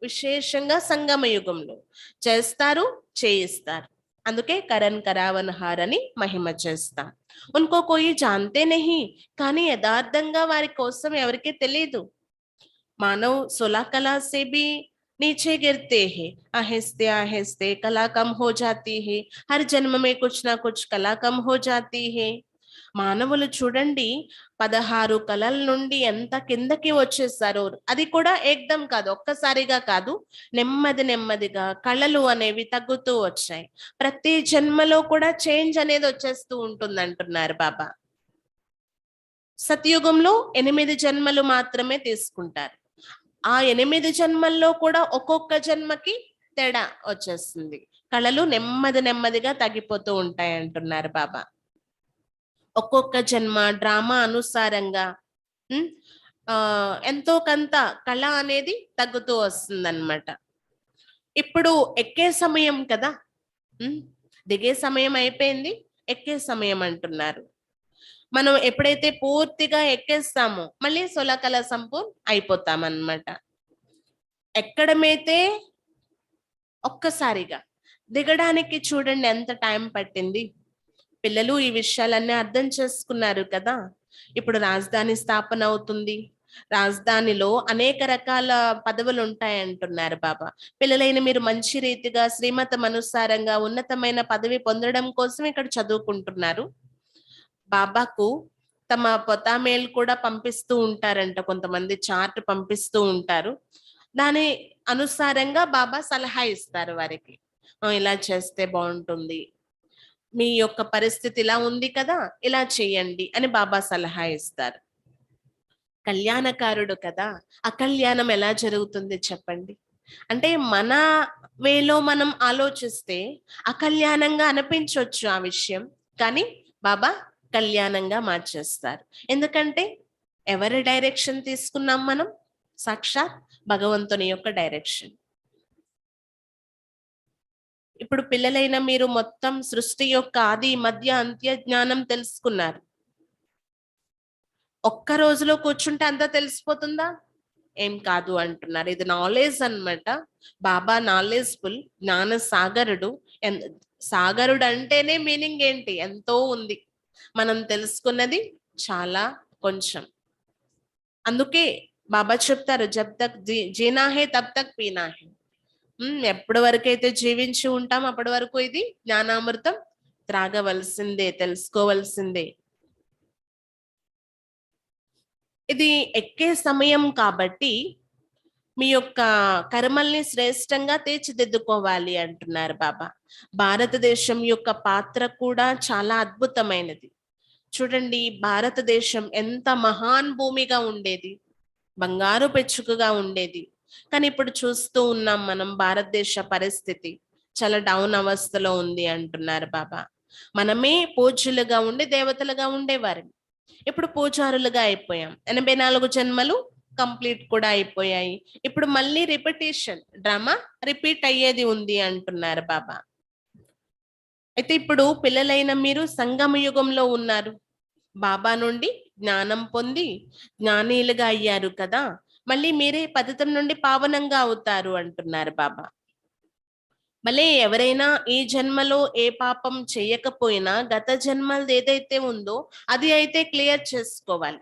Speaker 1: విశేషంగా సంగమ యుగంలో చేస్తారు, చేయిస్తారు. అందుకే కరణ్ కరావన్హార్ అని మహిమ చేస్తాం. ఉన్కో కోయి జాంతే నహీ, కానీ యథార్థంగా వారి కోసం ఎవరికీ తెలియదు. మానవ్ సులా కళా సే బి नीचे गिरते हैं, आहिस्ते आहिस्ते कला कम हो जाती है, हर जन्म में कुछ ना कुछ कला कम हो जाती है. మానవులు చూడండి 16 కళల నుండి ఎంత కిందకి వచ్చేసారో, అది కూడా ఏకదం కాదు, ఒక్కసారిగా కాదు, నెమ్మది నెమ్మదిగా కళలు అనేవి తగ్గుతూ వచ్చాయి. ప్రతి జన్మలో కూడా చేంజ్ అనేది వచ్చేస్తూ ఉంటుంది అంటున్నారు బాబా. సత్యుగంలో 8 జన్మలు మాత్రమే తీసుకుంటారు. ఆ 8 జన్మల్లో కూడా ఒక్కొక్క జన్మకి తేడా వచ్చేస్తుంది. కళలు నెమ్మది నెమ్మదిగా తగ్గిపోతూ ఉంటాయి అంటున్నారు బాబా. ఒక్కొక్క జన్మ డ్రామా అనుసారంగా ఎంతో కొంత కళ అనేది తగ్గుతూ వస్తుందన్నమాట. ఇప్పుడు ఎక్కే సమయం కదా, దిగే సమయం అయిపోయింది, ఎక్కే సమయం అంటున్నారు. మనం ఎప్పుడైతే పూర్తిగా ఎక్కేస్తామో మళ్ళీ సులకల సంపూర్ణ అయిపోతామన్నమాట. ఎక్కడమైతే ఒక్కసారిగా దిగడానికి చూడండి ఎంత టైం పట్టింది. పిల్లలు ఈ విషయాలన్నీ అర్థం చేసుకున్నారు కదా. ఇప్పుడు రాజధాని స్థాపన అవుతుంది. రాజధానిలో అనేక రకాల పదవులు ఉంటాయంటున్నారు బాబా. పిల్లలైన మీరు మంచి రీతిగా శ్రీమతం అనుసారంగా ఉన్నతమైన పదవి పొందడం కోసం ఇక్కడ చదువుకుంటున్నారు. బాబాకు తమ పొతామేలు కూడా పంపిస్తూ ఉంటారంట, కొంతమంది చార్ట్ పంపిస్తూ ఉంటారు. దాని అనుసారంగా బాబా సలహా ఇస్తారు వారికి, ఇలా చేస్తే బాగుంటుంది, మీ యొక్క పరిస్థితి ఇలా ఉంది కదా, ఇలా చేయండి అని బాబా సలహా ఇస్తారు. కళ్యాణకారుడు కదా, అకళ్యాణం ఎలా జరుగుతుంది చెప్పండి. అంటే మన వేలో మనం ఆలోచిస్తే అకళ్యాణంగా అనిపించవచ్చు ఆ విషయం, కానీ బాబా కళ్యాణంగా మార్చేస్తారు. ఎందుకంటే ఎవరి డైరెక్షన్ తీసుకున్నాం మనం? సాక్షాత్ భగవంతుని యొక్క డైరెక్షన్. ఇప్పుడు పిల్లలైన మీరు మొత్తం సృష్టి యొక్క ఆది మధ్య అంత్య జ్ఞానం తెలుసుకున్నారు. ఒక్క రోజులో కూర్చుంటే అంతా తెలిసిపోతుందా? ఏం కాదు అంటున్నారు. ఇది నాలెడ్జ్ అన్నమాట. బాబా నాలెడ్జ్ఫుల్, జ్ఞాన సాగరుడు. సాగరుడు అంటేనే మీనింగ్ ఏంటి? ఎంతో ఉంది, మనం తెలుసుకున్నది చాలా కొంచెం. అందుకే బాబా చెప్తారు, జబ్ తక్ జీనా హే తబ్ తక్ పీనా హే. ఎప్పటి వరకు అయితే జీవించి ఉంటాం అప్పటి వరకు ఇది జ్ఞానామృతం త్రాగవలసిందే, తెలుసుకోవలసిందే. ఇది ఎక్కే సమయం కాబట్టి మీ యొక్క కర్మల్ని శ్రేష్టంగా తీర్చిదిద్దుకోవాలి అంటున్నారు బాబా. భారతదేశం యొక్క పాత్ర కూడా చాలా అద్భుతమైనది. చూడండి, భారతదేశం ఎంత మహాన్ భూమిగా ఉండేది, బంగారు పెచ్చుకగా ఉండేది. కానీ ఇప్పుడు చూస్తూ ఉన్నాం మనం, భారతదేశ పరిస్థితి చాలా డౌన్ అవస్థలో ఉంది అంటున్నారు బాబా. మనమే పూజ్యులుగా ఉండి దేవతలుగా ఉండేవారు, ఇప్పుడు పూజారులుగా అయిపోయాం. 84 జన్మలు కంప్లీట్ కూడా అయిపోయాయి. ఇప్పుడు మళ్ళీ రిపిటేషన్ డ్రామా రిపీట్ అయ్యేది ఉంది అంటున్నారు బాబా. అయితే ఇప్పుడు పిల్లలైన మీరు సంగమ యుగంలో ఉన్నారు. బాబా నుండి జ్ఞానం పొంది జ్ఞానీలుగా అయ్యారు కదా, మళ్ళీ మీరే పతితం నుండి పావనంగా అవుతారు అంటున్నారు బాబా. మళ్ళీ ఎవరైనా ఈ జన్మలో ఏ పాపం చేయకపోయినా గత జన్మలది ఏదైతే ఉందో అది అయితే క్లియర్ చేసుకోవాలి.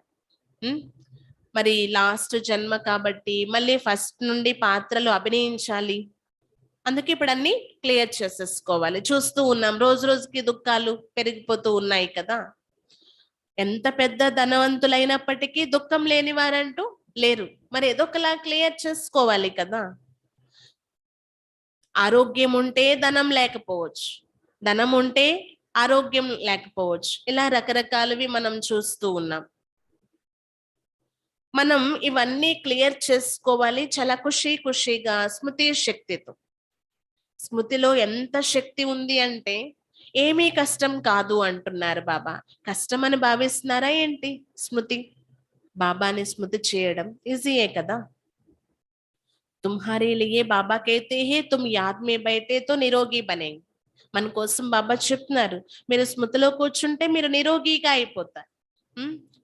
Speaker 1: మరి లాస్ట్ జన్మ కాబట్టి మళ్ళీ ఫస్ట్ నుండి పాత్రలు అభినయించాలి. అందుకే ఇప్పుడు అన్ని క్లియర్ చేసేసుకోవాలి. చూస్తూ ఉన్నాం, రోజు రోజుకి దుఃఖాలు పెరిగిపోతూ ఉన్నాయి కదా. ఎంత పెద్ద ధనవంతులైనప్పటికీ దుఃఖం లేని వారంటూ లేరు. మరి ఏదో ఒకలా క్లియర్ చేసుకోవాలి కదా. ఆరోగ్యం ఉంటే ధనం లేకపోవచ్చు, ధనం ఉంటే ఆరోగ్యం లేకపోవచ్చు, ఇలా రకరకాలవి మనం చూస్తూ ఉన్నాం. మనం ఇవన్నీ క్లియర్ చేసుకోవాలి చాలా ఖుషీగా స్మృతి శక్తితో. స్మృతిలో ఎంత శక్తి ఉంది అంటే ఏమీ కష్టం కాదు అంటున్నారు బాబా. కష్టం అని భావిస్తున్నారా ఏంటి? స్మృతి, బాబాని స్మృతి చేయడం ఈజీయే కదా. తుమ్హారే లియే బాబా कहते हैं तुम याद में बैठे तो निरोगी बनेंगे. మన కోసం బాబా చెప్తున్నారు, మీరు స్మృతిలో కూర్చుంటే మీరు నిరోగిగా అయిపోతారు.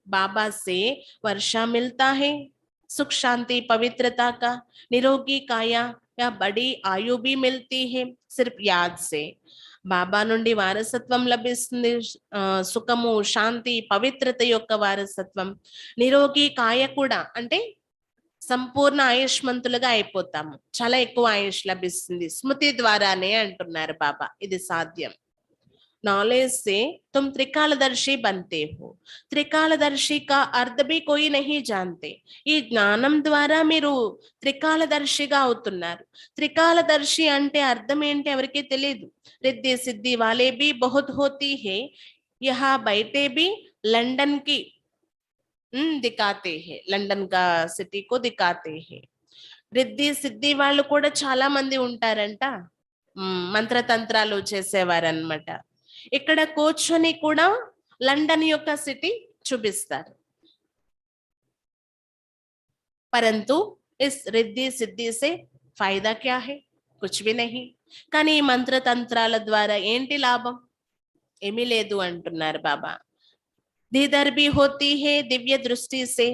Speaker 1: बाबा से वर्षा मिलता है, सुख शांति पवित्रता का, निरोगी काया या बड़ी आयु भी मिलती है सिर्फ याद से. బాబా నుండి వారసత్వం లభిస్తుంది, సుఖము, శాంతి, పవిత్రత యొక్క వారసత్వం. నిరోగి కాయ కూడా అంటే సంపూర్ణ ఆయుష్మంతులుగా అయిపోతాము, చాలా ఎక్కువ ఆయుష్ లభిస్తుంది స్మృతి ద్వారానే అంటున్నారు బాబా. ఇది సాధ్యం. नॉलेज से तुम त्रिकालदर्शी बनते हो. త్రికాలదర్శి का अर्थ भी कोई नहीं जानते. ఈ జ్ఞానం ద్వారా మీరు త్రికాలదర్శిగా అవుతున్నారు. త్రికాలదర్శి అంటే అర్థం ఏంటి ఎవరికి తెలియదు. रिद्धि सिद्धि वाले भी बहुत होती है. यहाँ बैठे भी लंदन की दिखाते हैं, లండన్ का సిటీ को दिखाते हैं. రిద్ధి సిద్ధి వాళ్ళు కూడా చాలా మంది ఉంటారంట, మంత్రతంత్రాలు చేసేవారన్నమాట. ఇక్కడ కూర్చొని కూడా లండన్ యొక్క సిటీ చూపిస్తారు. परंतु इस रिद्धि सिद्धि से फायदा क्या है? कुछ भी नहीं. కానీ ఈ మంత్రతంత్రాల ద్వారా ఏంటి లాభం? ఏమీ లేదు అంటున్నారు బాబా. दीदर भी होती है दिव्य दृष्टि से,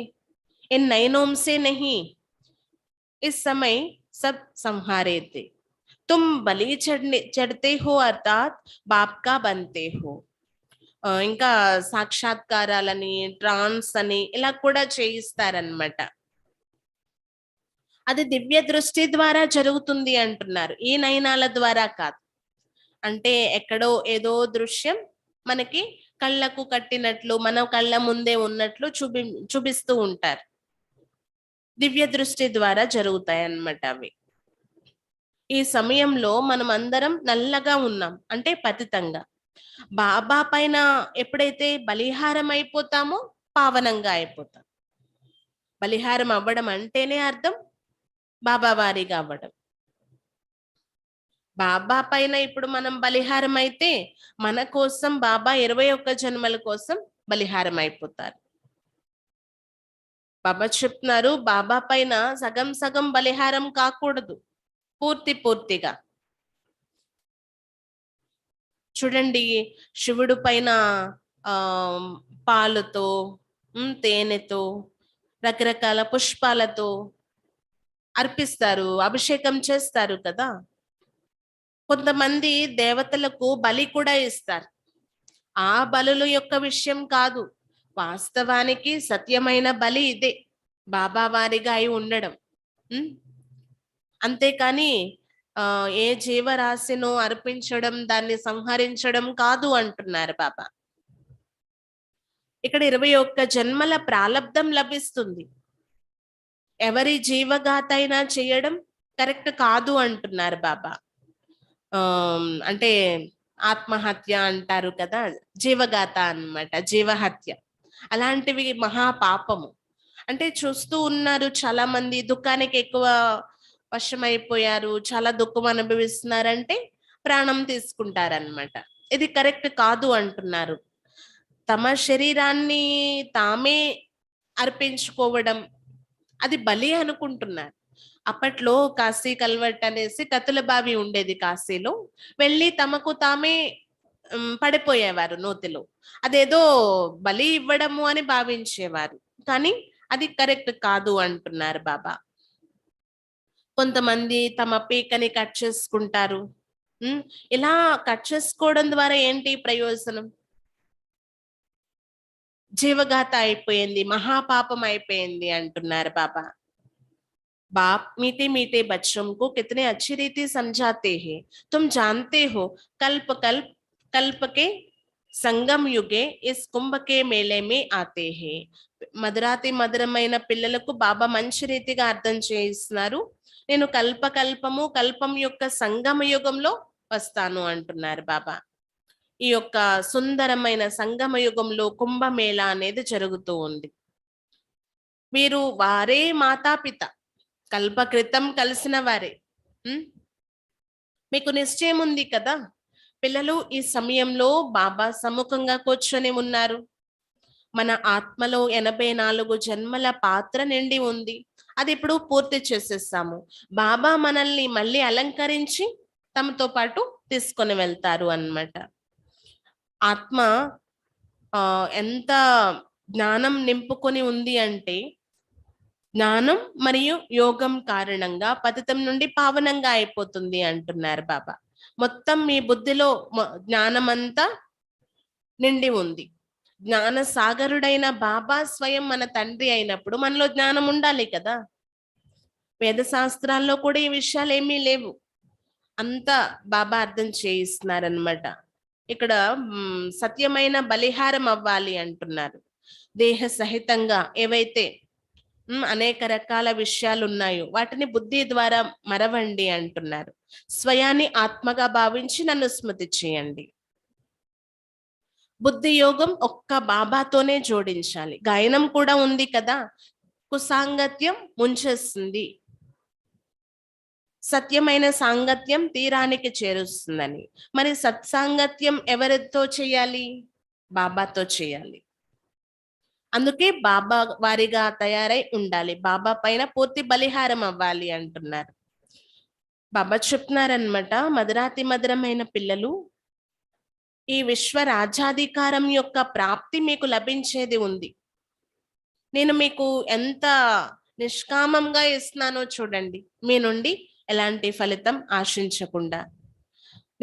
Speaker 1: इन नयनों से नहीं. इस समय सब संहारे थे. तुम बलि चढ़ते हो अर्थात बाप का बनते हो. ఇంకా సాక్షాత్కారాలని ట్రాన్స్ అని ఇలా కూడా చేయిస్తారనమాట. అది దివ్య దృష్టి ద్వారా జరుగుతుంది అంటున్నారు, ఈ నయనాల ద్వారా కాదు. అంటే ఎక్కడో ఏదో దృశ్యం మనకి కళ్ళకు కట్టినట్లు మన కళ్ళ ముందే ఉన్నట్లు చూపిస్తూ ఉంటారు. దివ్య దృష్టి ద్వారా జరుగుతాయి అన్నమాట అవి. ఈ సమయంలో మనం అందరం నల్లగా ఉన్నాం, అంటే పతితంగా. బాబా పైన ఎప్పుడైతే బలిహారం అయిపోతామో పావనంగా అయిపోతాం. బలిహారం అవ్వడం అంటేనే అర్థం బాబా వారిగా అవ్వడం. బాబా పైన ఇప్పుడు మనం బలిహారం అయితే మన కోసం బాబా 21 జన్మల కోసం బలిహారం అయిపోతారు. బాబా చెప్తున్నారు, బాబా పైన సగం సగం బలిహారం కాకూడదు, పూర్తిగా. చూడండి, శివుడు పైన పాలుతో తేనెతో రకరకాల పుష్పాలతో అర్పిస్తారు, అభిషేకం చేస్తారు కదా. కొంతమంది దేవతలకు బలి కూడా ఇస్తారు. ఆ బలుల యొక్క విషయం కాదు, వాస్తవానికి సత్యమైన బలి ఇదే, బాబా వారిగా అయి ఉండడం. అంతేకాని ఏ జీవరాశిను అర్పించడం, దాన్ని సంహరించడం కాదు అంటున్నారు బాబా. ఇక్కడ 21 జన్మల ప్రాలబ్ధం లభిస్తుంది. ఎవరి జీవగాత అయినా చేయడం కరెక్ట్ కాదు అంటున్నారు బాబా. అంటే ఆత్మహత్య అంటారు కదా, జీవగాత అన్నమాట, జీవహత్య. అలాంటివి మహాపాపము. అంటే చూస్తూ ఉన్నారు, చాలా మంది దుఃఖానికి ఎక్కువ వశమైపోయారు, చాలా దుఃఖం అనుభవిస్తున్నారంటే ప్రాణం తీసుకుంటారన్నమాట. ఇది కరెక్ట్ కాదు అంటున్నారు. తమ శరీరాన్ని తామే అర్పించుకోవడం అది బలి అనుకుంటున్నారు. అప్పట్లో కాశీ కల్వట్ అనేసి కతుల బావి ఉండేది కాశీలో. వెళ్ళి తమకు తామే పడిపోయేవారు నూతిలో. అదేదో బలి ఇవ్వడము అని భావించేవారు, కానీ అది కరెక్ట్ కాదు అంటున్నారు బాబా. కొంతమంది తమ పీకని కట్ చేసుకుంటారు. ఇలా కట్ చేసుకోవడం ద్వారా ఏంటి ప్రయోజనం? జీవగాత అయిపోయింది, మహాపాపం అయిపోయింది అంటున్నారు బాబా. बाप मीठे मीठे बच्चों को कितने अच्छी रीति समझाते हैं. तुम जानते हो कल्प कल्प कल्प के संगम युगे इस कुंभ के मेले में आते हैं. మధురాతి మధురమైన పిల్లలకు బాబా మంచి రీతిగా అర్థం చేయిస్తున్నారు. నేను కల్పకల్పము కల్పం యొక్క సంగమ యుగంలో వస్తాను అంటున్నారు బాబా. ఈ యొక్క సుందరమైన సంగమ యుగంలో కుంభమేళ అనేది జరుగుతూ ఉంది. వీరు వారే మాతాపిత, కల్ప క్రితం కలిసిన వారే. మీకు నిశ్చయం ఉంది కదా, పిల్లలు ఈ సమయంలో బాబా సముఖంగా కూర్చొని ఉన్నారు. మన ఆత్మలో 84 జన్మల పాత్ర నిండి ఉంది, అది ఇప్పుడు పూర్తి చేసేసాము. బాబా మనల్ని మళ్ళీ అలంకరించి తమతో పాటు తీసుకొని వెళ్తారు అన్నమాట. ఆత్మ ఎంత జ్ఞానం నింపుకొని ఉంది అంటే, జ్ఞానం మరియు యోగం కారణంగా పతితం నుండి పావనంగా అయిపోతుంది అంటున్నారు బాబా. మొత్తం మీ బుద్ధిలో జ్ఞానమంతా నిండి ఉంది. జ్ఞాన సాగరుడైన బాబా స్వయం మన తండ్రి అయినప్పుడు మనలో జ్ఞానం ఉండాలి కదా. వేద శాస్త్రాల్లో కూడా ఈ విషయాలు ఏమీ లేవు, అంతా బాబా అర్థం చేయిస్తున్నారనమాట. ఇక్కడ సత్యమైన బలిహారం అవ్వాలి అంటున్నారు. దేహ సహితంగా ఏవైతే అనేక రకాల విషయాలు ఉన్నాయో వాటిని బుద్ధి ద్వారా మరవండి అంటున్నారు. స్వయాన్ని ఆత్మగా భావించి నన్ను స్మృతి చేయండి. బుద్ధి యోగం ఒక్క బాబాతోనే జోడించాలి. గాయనం కూడా ఉంది కదా, కుసాంగత్యం ముంచేస్తుంది, సత్యమైన సాంగత్యం తీరానికి చేరుస్తుందని. మరి సత్సాంగత్యం ఎవరితో చేయాలి? బాబాతో చేయాలి. అందుకే బాబా వారిగా తయారై ఉండాలి, బాబా పైన పూర్తి బలిహారం అవ్వాలి అంటున్నారు. బాబా చెప్తున్నారనమాట, మధురాతి మధురమైన పిల్లలు, ఈ విశ్వ రాజ్యాధికారం యొక్క ప్రాప్తి మీకు లభించేది ఉంది. నేను మీకు ఎంత నిష్కామంగా ఇస్తున్నానో చూడండి, మీ నుండి ఎలాంటి ఫలితం ఆశించకుండా.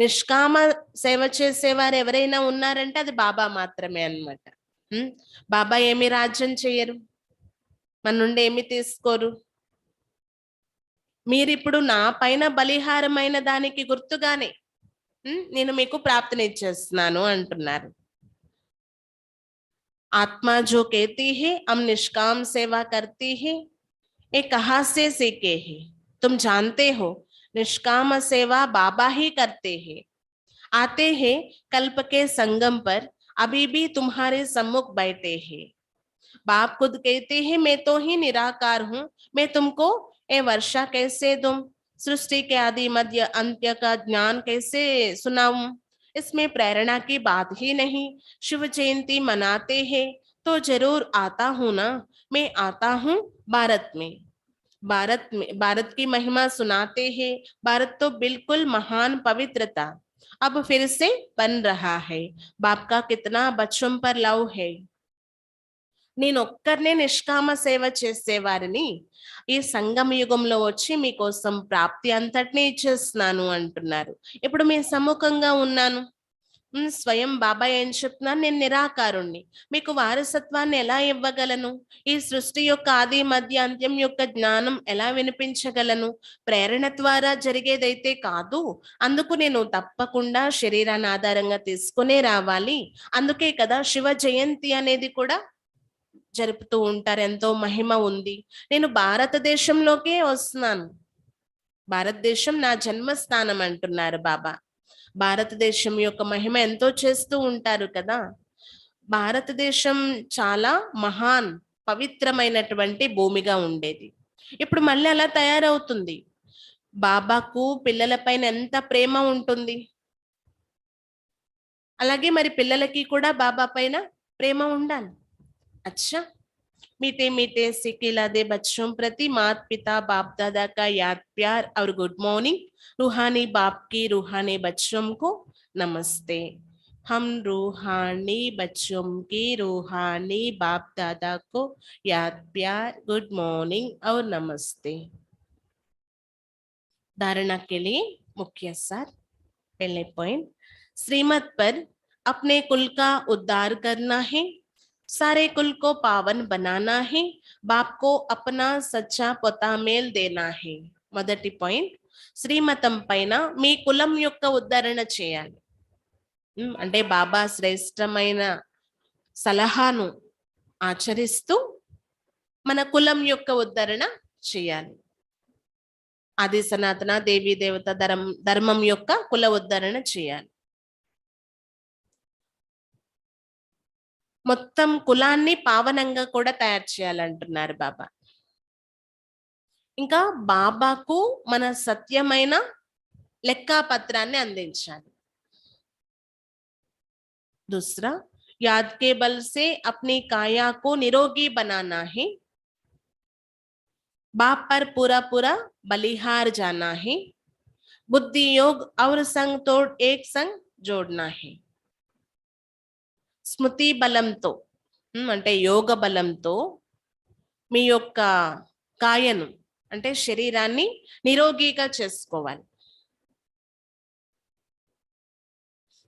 Speaker 1: నిష్కామ సేవ చేసేవారు ఎవరైనా ఉన్నారంటే అది బాబా మాత్రమే అన్నమాట. బాబా ఏమి రాజ్యం చేయరు, మన నుండి ఏమి తీసుకోరు. మీరిప్పుడు నా పైన బలిహారమైన దానికి గుర్తుగానే నేను మీకు ప్రాప్తినిచ్చేస్తున్నాను అంటున్నారు. आत्मा जो कहती है हम निष्काम सेवा करती है, ये कहाँ से सीखे है? तुम जानते हो निष्काम सेवा बाबा ही करते हैं। आते हैं कल्प के संगम पर, अभी भी तुम्हारे सम्मुख बैठे हैं। बाप खुद कहते हैं मैं तो ही निराकार हूँ, मैं तुमको ये वर्षा कैसे दूं, सृष्टि के आदि मध्य अंत्य का ज्ञान कैसे सुनाऊं? इसमें प्रेरणा की बात ही नहीं। शिव जयंती मनाते हैं तो जरूर आता हूं ना, मैं आता हूं भारत में। भारत की महिमा सुनाते हैं। भारत तो बिल्कुल महान पवित्रता अब फिर से बन रहा है। बाप का कितना बच्चों पर लव है। నేను ఒక్కరినే నిష్కామ సేవ చేసేవారిని ఈ సంగమ యుగంలో వచ్చి మీకోసం ప్రాప్తి అంతటినీ ఇచ్చేస్తున్నాను అంటున్నారు. ఇప్పుడు మీ సముఖంగా ఉన్నాను. స్వయం బాబా ఏం చెప్తున్నాను, నేను నిరాకారుణ్ణి, మీకు వారసత్వాన్ని ఎలా ఇవ్వగలను? ఈ సృష్టి యొక్క ఆది మధ్య అంత్యం యొక్క జ్ఞానం ఎలా వినిపించగలను? ప్రేరణ ద్వారా జరిగేదైతే కాదు. అందుకు నేను తప్పకుండా శరీరాన్ని ఆధారంగా తీసుకునే రావాలి. అందుకే కదా శివ జయంతి అనేది కూడా జరుపుతూ ఉంటారు, ఎంతో మహిమ ఉంది. నేను భారతదేశంలోకే వస్తున్నాను, భారతదేశం నా జన్మస్థానం అంటున్నారు బాబా. భారతదేశం యొక్క మహిమ ఎంతో చేస్తూ ఉంటారు కదా. భారతదేశం చాలా మహాన్ పవిత్రమైనటువంటి భూమిగా ఉండేది, ఇప్పుడు మళ్ళీ అలా తయారవుతుంది. బాబాకు పిల్లల పైన ఎంత ప్రేమ ఉంటుంది, అలాగే మరి పిల్లలకి కూడా బాబా పైన ప్రేమ ఉండాలి. अच्छा, मीठे मीठे से खिलाते बच्चों प्रति माता पिता बाप दादा का याद प्यार और गुड मॉर्निंग। रूहानी बाप की रूहानी बच्चों को नमस्ते। हम रूहानी बच्चों की रूहानी बाप दादा को याद प्यार गुड मॉर्निंग और नमस्ते। धारणा के लिए मुख्य सार, पहले पॉइंट, श्रीमत पर अपने कुल का उद्धार करना है, सारे कुल को पावन बनाना है, बाप को अपना सच्चा పొతామేల్ देना है। మొదటి పాయింట్, శ్రీమతం పైన మీ కులం యొక్క ఉద్ధరణ చేయాలి. అంటే బాబా శ్రేష్టమైన సలహాను ఆచరిస్తూ మన కులం యొక్క ఉద్ధరణ చేయాలి. ఆది సనాతన దేవీ దేవత ధర్మం యొక్క కుల ఉద్ధరణ చేయాలి. మొత్తం కులాన్ని పావనంగా కూడా తయారు చేయాలంటున్నారు బాబా. ఇంకా బాబాకు మన సత్యమైన లెక్కాపత్రాన్ని అందించాలి. दूसरा, याद के बल से अपनी काया को निरोगी बनाना है, बाप पर पूरा पूरा बलिहार जाना है, बुद्धि योग और संग तोड़ एक संग जोड़ना है। స్మృతి బలంతో అంటే యోగ బలంతో మీ యొక్క కాయను అంటే శరీరాన్ని నిరోగిగా చేసుకోవాలి.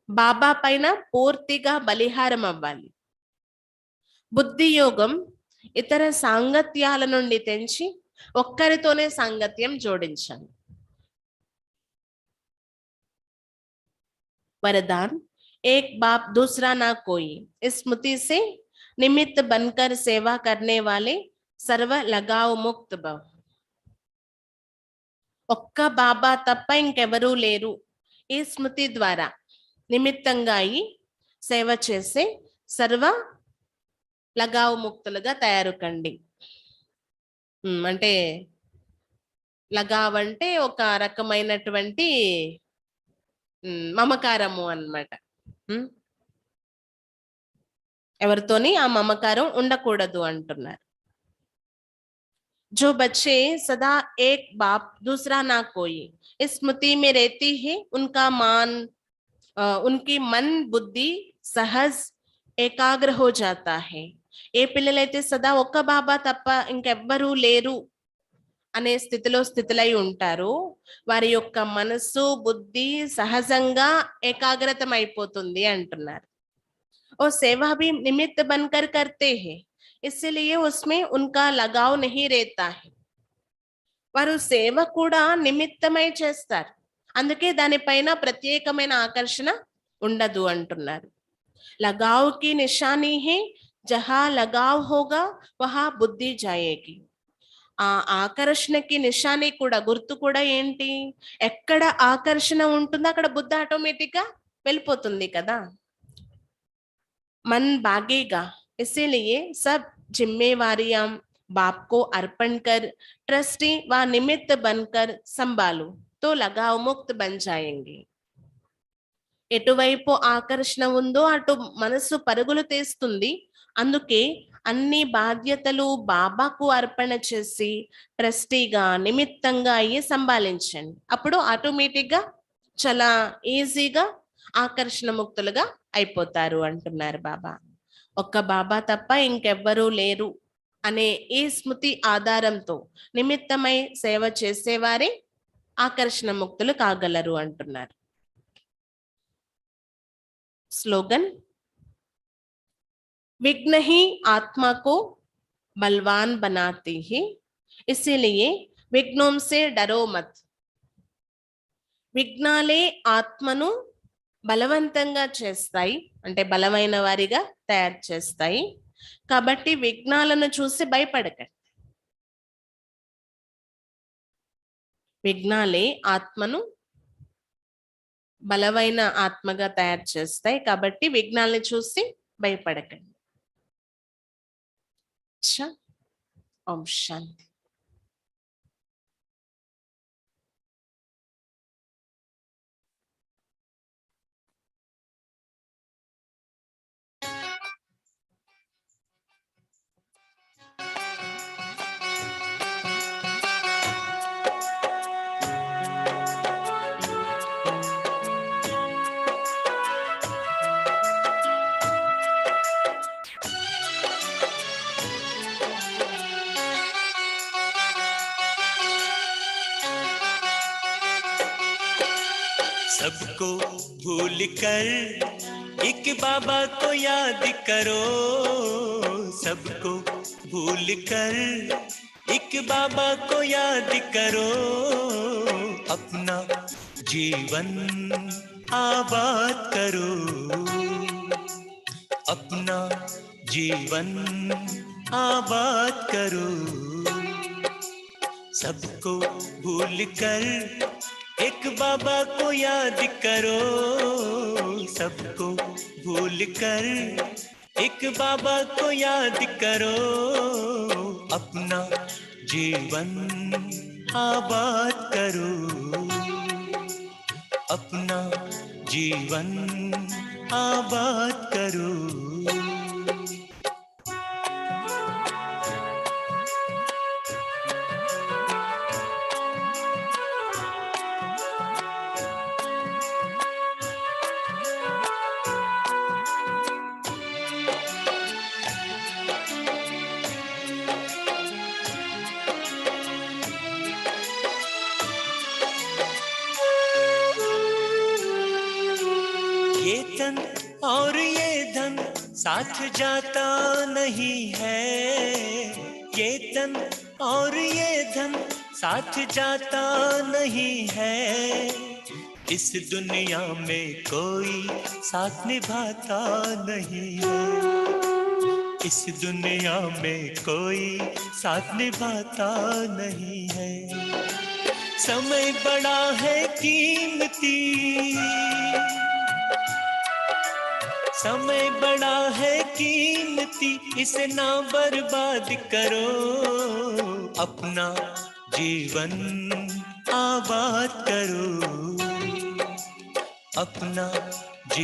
Speaker 1: బాబా పైన పూర్తిగా బలిహారం అవ్వాలి. బుద్ధి యోగం ఇతర సాంగత్యాల నుండి తెంచి ఒక్కరితోనే సాంగత్యం జోడించండి. वरदान, एक बाप दूसरा ना कोई, इस स्मृति से निमित्त बनकर सेवा करने वाले सर्व लगाव मुक्त भव. ఒక్క బాబా తప్ప ఇంకెవరూ లేరు. ఈ స్మృతి ద్వారా నిమిత్తంగా అయి సేవ చేసే సర్వ లగావు ముక్తులుగా తయారు కండి. అంటే లగావ్ అంటే ఒక రకమైనటువంటి మమకారము అన్నమాట. ఎవరితోని ఆ మమకారం ఉండకూడదు అంటున్నారు. जो बच्चे सदा एक बाप दूसरा ना कोई इस स्मृति में रहती है, उनकी मन बुद्धि सहज ఏకాగ్ర हो जाता है. ఏ పిల్లలైతే సదా ఒక్క బాబా తప్ప ఇంకెవ్వరూ లేరు అనే స్థితిలై ఉంటారు, వారి యొక్క మనస్సు బుద్ధి సహజంగా ఏకాగ్రతం అయిపోతుంది అంటున్నారు. और सेवा भी निमित्त बनकर करते हैं, इसलिए उसमें उनका लगाव नहीं रहता है. వారు సేవ కూడా నిమిత్తమై చేస్తారు, అందుకే దానిపైన ప్రత్యేకమైన ఆకర్షణ ఉండదు అంటున్నారు. लगाव की निशानी है, जहां लगाव होगा वहां बुद्धि जाएगी. ఆ ఆకర్షణకి నిశాని కూడా గుర్తు కూడా ఏంటి? ఎక్కడ ఆకర్షణ ఉంటుందో అక్కడ బుద్ధి ఆటోమేటిక్ గా వెళ్ళిపోతుంది కదా. मन भागेगा, इसीलिए सब जिम्मेवारियां बाप को अर्पण कर ट्रस्टी व निमित्त बनकर संभालो तो लगाव मुक्त बन जाएंगे. ఎటువైపు ఆకర్షణ ఉందో అటు మనసు పరుగులు తీస్తుంది, అందుకే అన్ని బాధ్యతలు బాబాకు అర్పణ చేసి ట్రస్టీగా నిమిత్తంగా అయ్యి సంభాలించండి. అప్పుడు ఆటోమేటిక్ గా చాలా ఈజీగా ఆకర్షణ ముక్తులుగా అయిపోతారు అంటున్నారు బాబా. ఒక్క బాబా తప్ప ఇంకెవ్వరూ లేరు అనే ఈ స్మృతి ఆధారంతో నిమిత్తమై సేవ చేసేవారే ఆకర్షణ ముక్తులు కాగలరు అంటున్నారు. स्लोगन, विघ्न ही आत्मा को बलवान बनाते हैं, इसीलिए विघ्नों से डरो मत. విఘ్నాలే ఆత్మను బలవంతంగా చేస్తాయి, అంటే బలమైన వారిగా తయారు చేస్తాయి. కాబట్టి విఘ్నాలను చూసి భయపడకండి. విఘ్నాలే ఆత్మను బలమైన ఆత్మగా తయారు చేస్తాయి, కాబట్టి విఘ్నాలను చూసి భయపడకండి. ఓం శాంతి.
Speaker 2: सबको भूल कर एक बाबा को याद करो, सबको भूल कर एक बाबा को याद करो. अपना जीवन आबाद करो, अपना जीवन आबाद करो. सबको भूल कर एक बाबा को याद करो, सबको भूल कर एक बाबा को याद करो. अपना जीवन आबाद करो, अपना जीवन आबाद करो. ये तन और ये धन साथ जाता नहीं है, ये तन और ये धन साथ जाता नहीं है, इस दुनिया में कोई साथ निभाता नहीं है, इस दुनिया में कोई साथ निभाता नहीं है। समय बड़ा है कीमती, समय बड़ा है कीमती, इसे ना बर्बाद करो, अपना जीवन आबाद करो, अपना